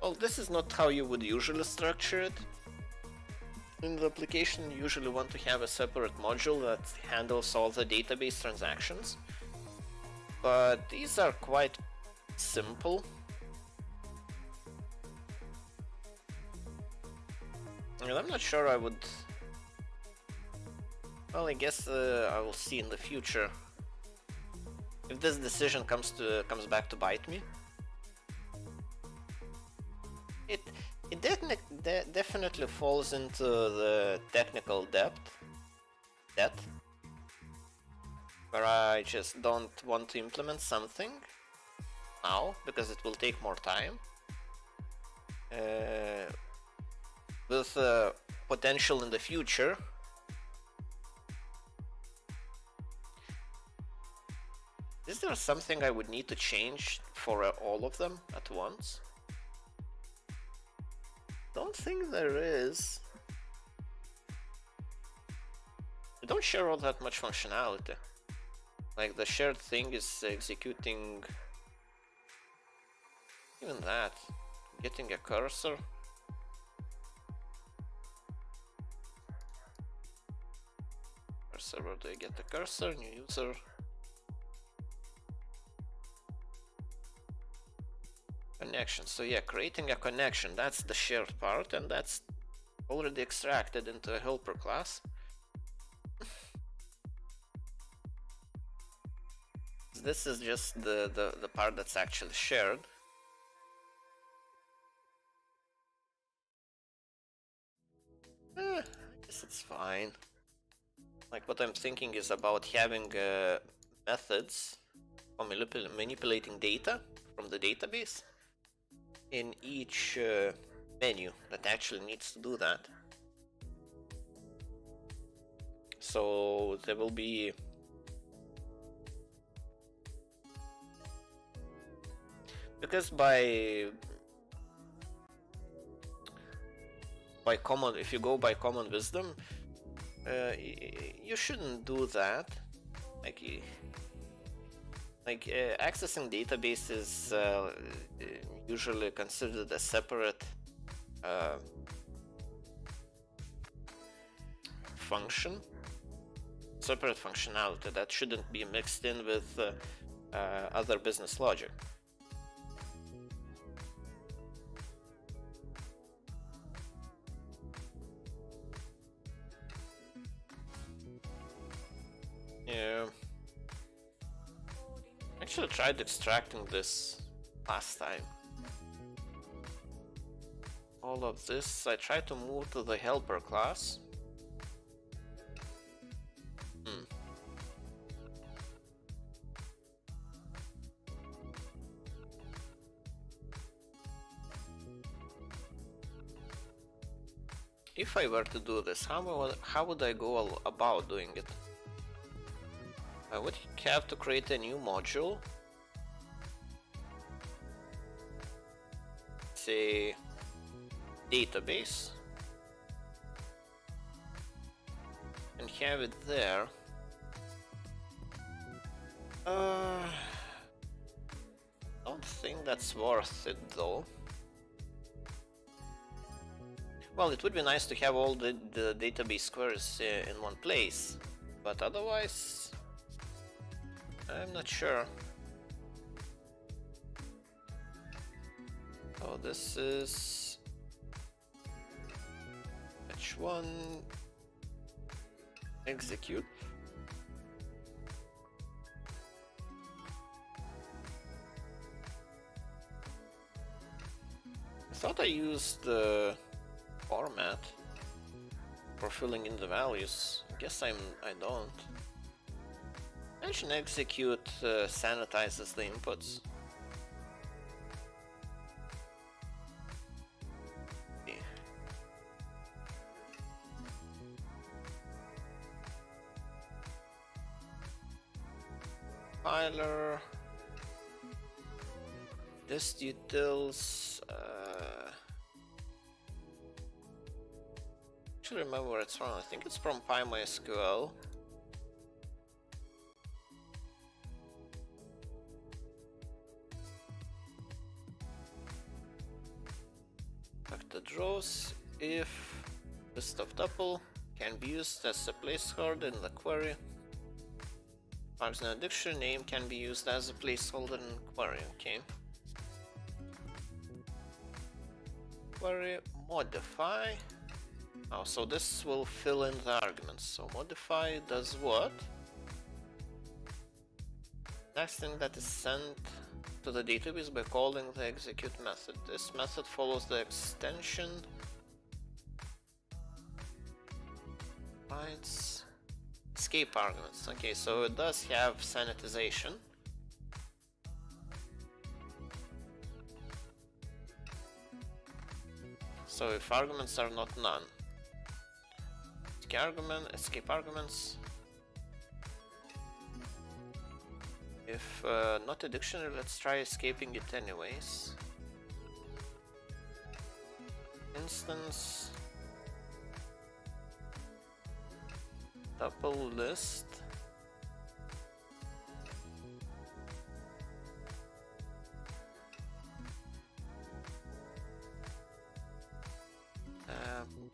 Well, this is not how you would usually structure it. In the application, you usually want to have a separate module that handles all the database transactions. But these are quite simple. And I'm not sure I would... Well, I guess I will see in the future if this decision comes back to bite me. It definitely falls into the technical debt, where I just don't want to implement something now because it will take more time, with potential in the future. Is there something I would need to change for all of them at once? Don't think there is. They don't share all that much functionality. Like the shared thing is executing even that. Getting a cursor. Cursor, where do I get the cursor? New user. Connection. So yeah, creating a connection, that's the shared part, and that's already extracted into a helper class. This is just the part that's actually shared. I guess it's fine. Like what I'm thinking is about having methods for manipulating data from the database in each menu that actually needs to do that. So there will be because by common, if you go by common wisdom, you shouldn't do that. Like accessing databases usually considered a separate function, separate functionality that shouldn't be mixed in with other business logic. Yeah. Actually tried extracting this last time. All of this I tried to move to the helper class. If I were to do this, how would I go about doing it? I would have to create a new module. Say database. And have it there. Don't think that's worth it though. Well, it would be nice to have all the database queries in one place, but otherwise, I'm not sure. Oh, this is H1 execute. I thought I used the format for filling in the values. I guess I don't. Mention execute sanitizes the inputs. Compiler. This utils. Actually, remember where it's from. I think it's from PyMySQL. Factored rows if list of tuple can be used as a placeholder in the query. Functional dictionary name can be used as a placeholder in query. Okay. Query modify. Oh, so this will fill in the arguments. So modify does what? Next thing that is sent to the database by calling the execute method. This method follows the extension bytes escape arguments. Okay, so it does have sanitization. So if arguments are not none, escape arguments. If not a dictionary, let's try escaping it anyways. Instance tuple list.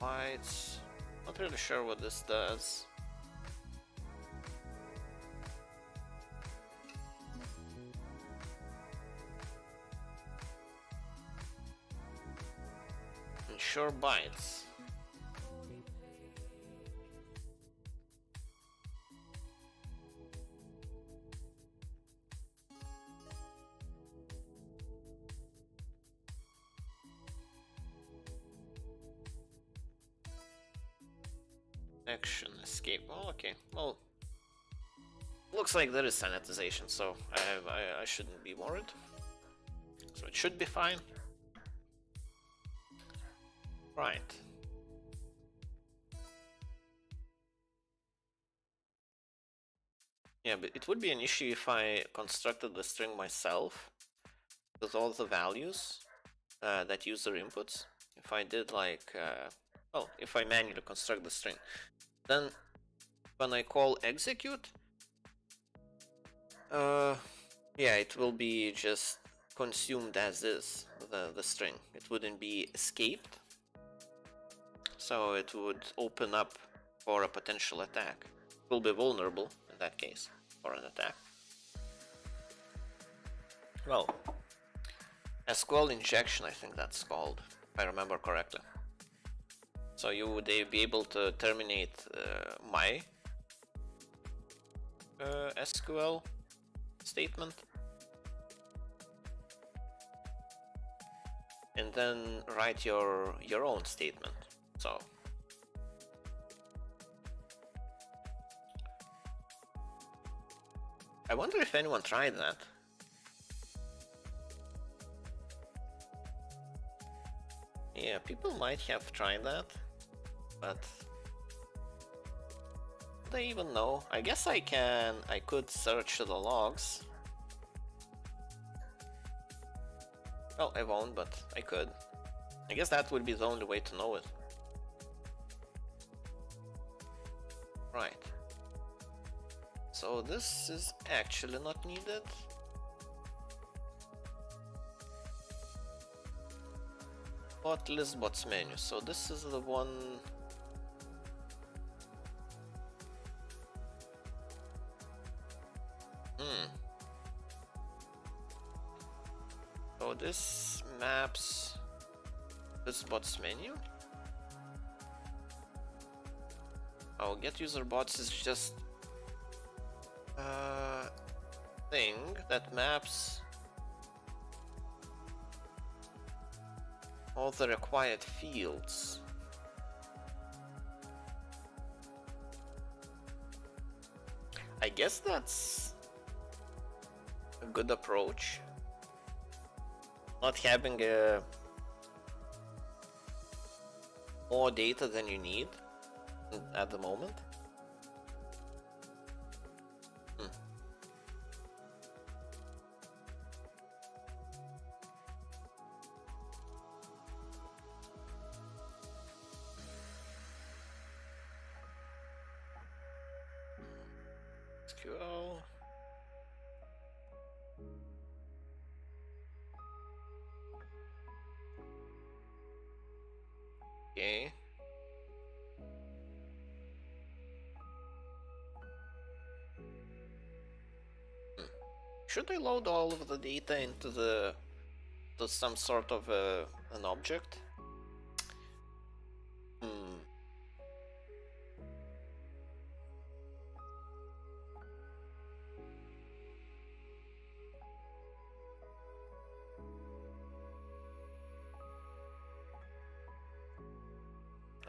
Bytes. Not really sure what this does. Ensure bytes. Action escape. Oh, okay. Well, looks like there is sanitization, so I shouldn't be worried. So it should be fine. Right. Yeah, but it would be an issue if I constructed the string myself with all the values that user inputs. If I did like, well, if I manually construct the string, then when I call execute, yeah, it will be just consumed as is, the string. It wouldn't be escaped. So it would open up for a potential attack. It will be vulnerable in that case for an attack. Well, SQL injection, I think that's called, if I remember correctly. So you would be able to terminate my SQL statement and then write your own statement. So I wonder if anyone tried that. Yeah, people might have tried that, but do they even know? I guess I could search the logs. Well, I won't, but I could. I guess that would be the only way to know it. Right. So this is actually not needed. bot list bots menu. So this is the one. So this maps this bots menu. Oh, get user bots is just a thing that maps all the required fields. I guess that's a good approach. Not having more data than you need at the moment. SQL. Okay. Should I load all of the data into some sort of an object?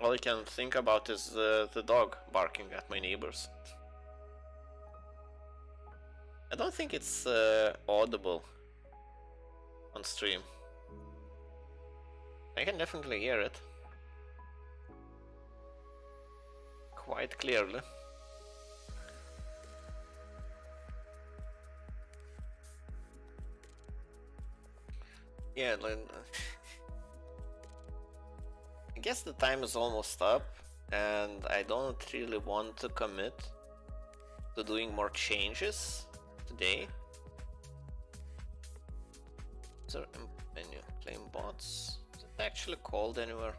All I can think about is the dog barking at my neighbors. I don't think it's audible on stream. I can definitely hear it quite clearly. Yeah, I guess the time is almost up, and I don't really want to commit to doing more changes today. Is there a menu? Claim bots. Is it actually called anywhere?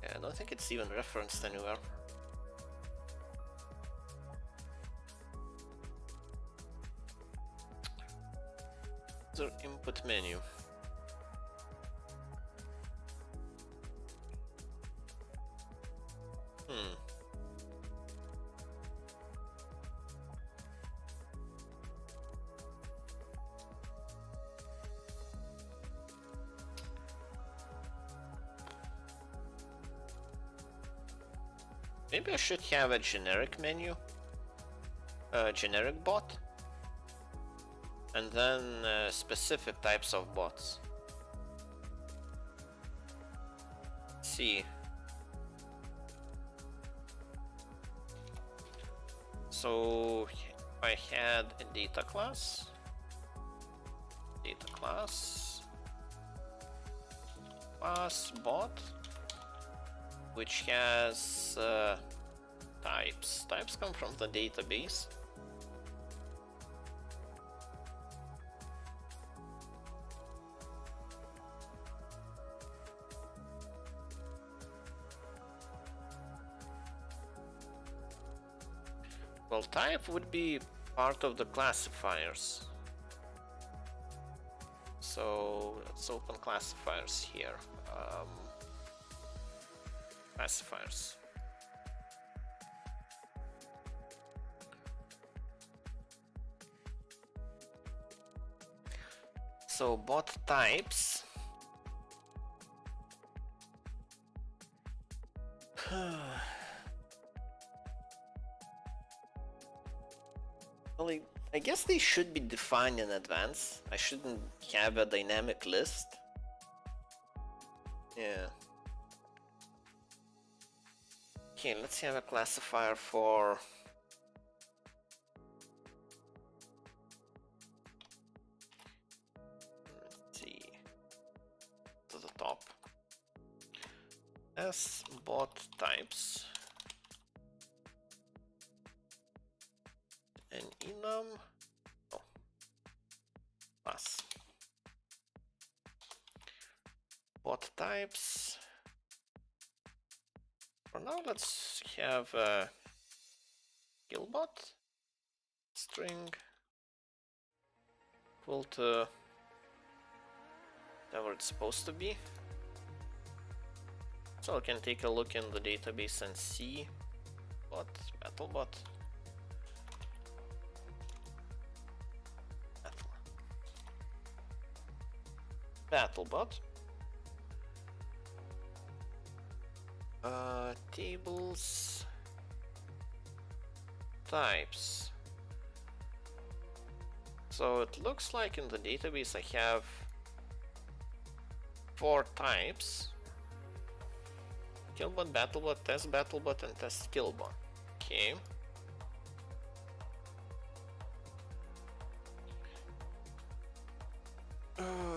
Yeah, I don't think it's even referenced anywhere. Is there input menu? Maybe I should have a generic menu, a generic bot, and then specific types of bots. Let's see. So I had a data class, class bot, which has types. Types come from the database. Well, type would be part of the classifiers. So let's open classifiers here. Classifiers. So bot types. Well, I guess they should be defined in advance. I shouldn't have a dynamic list. Yeah. Okay, let's have a classifier for let's see to the top. bot types and enum plus bot types. For now, let's have a killbot string equal to whatever it's supposed to be. So I can take a look in the database and see what BattleBot. BattleBot. Tables types. So it looks like in the database I have 4 types: killbot, battlebot, test battlebot, and test killbot. Okay.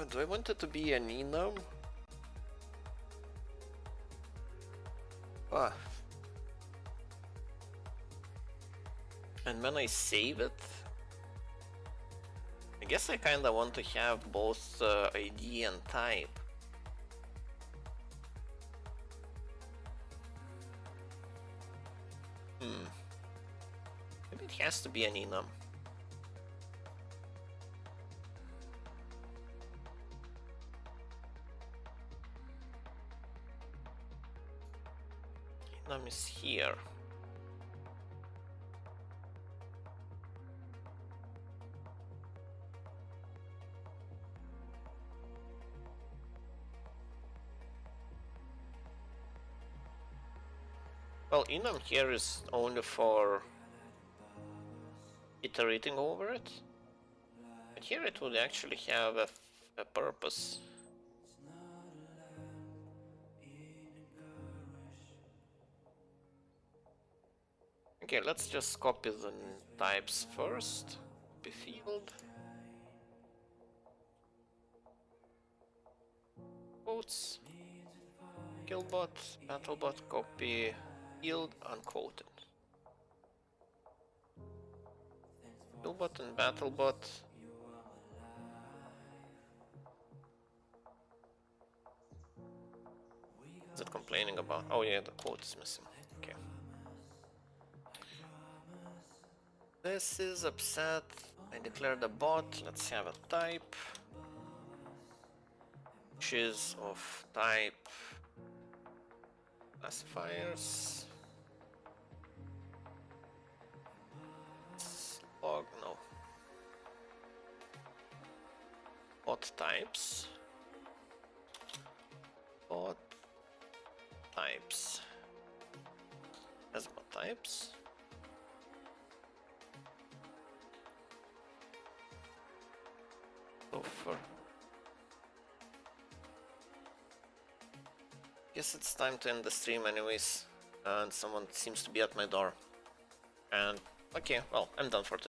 Do I want it to be an enum? And when I save it, I guess I kinda want to have both ID and type. Maybe it has to be an enum. Enum is here. Well, enum here is only for iterating over it, but here it would actually have a purpose. Okay, let's just copy the types first. Copy field. Quotes. Killbot, battlebot, copy field, unquoted. Killbot and battlebot. Is it complaining about? Oh yeah, the quote is missing. Okay. This is upset. I declared a bot. Let's have a type, which is of type classifiers. Log, no. Bot types. Bot types. As bot types. Over. Guess it's time to end the stream anyways, and someone seems to be at my door. And okay, well, I'm done for today.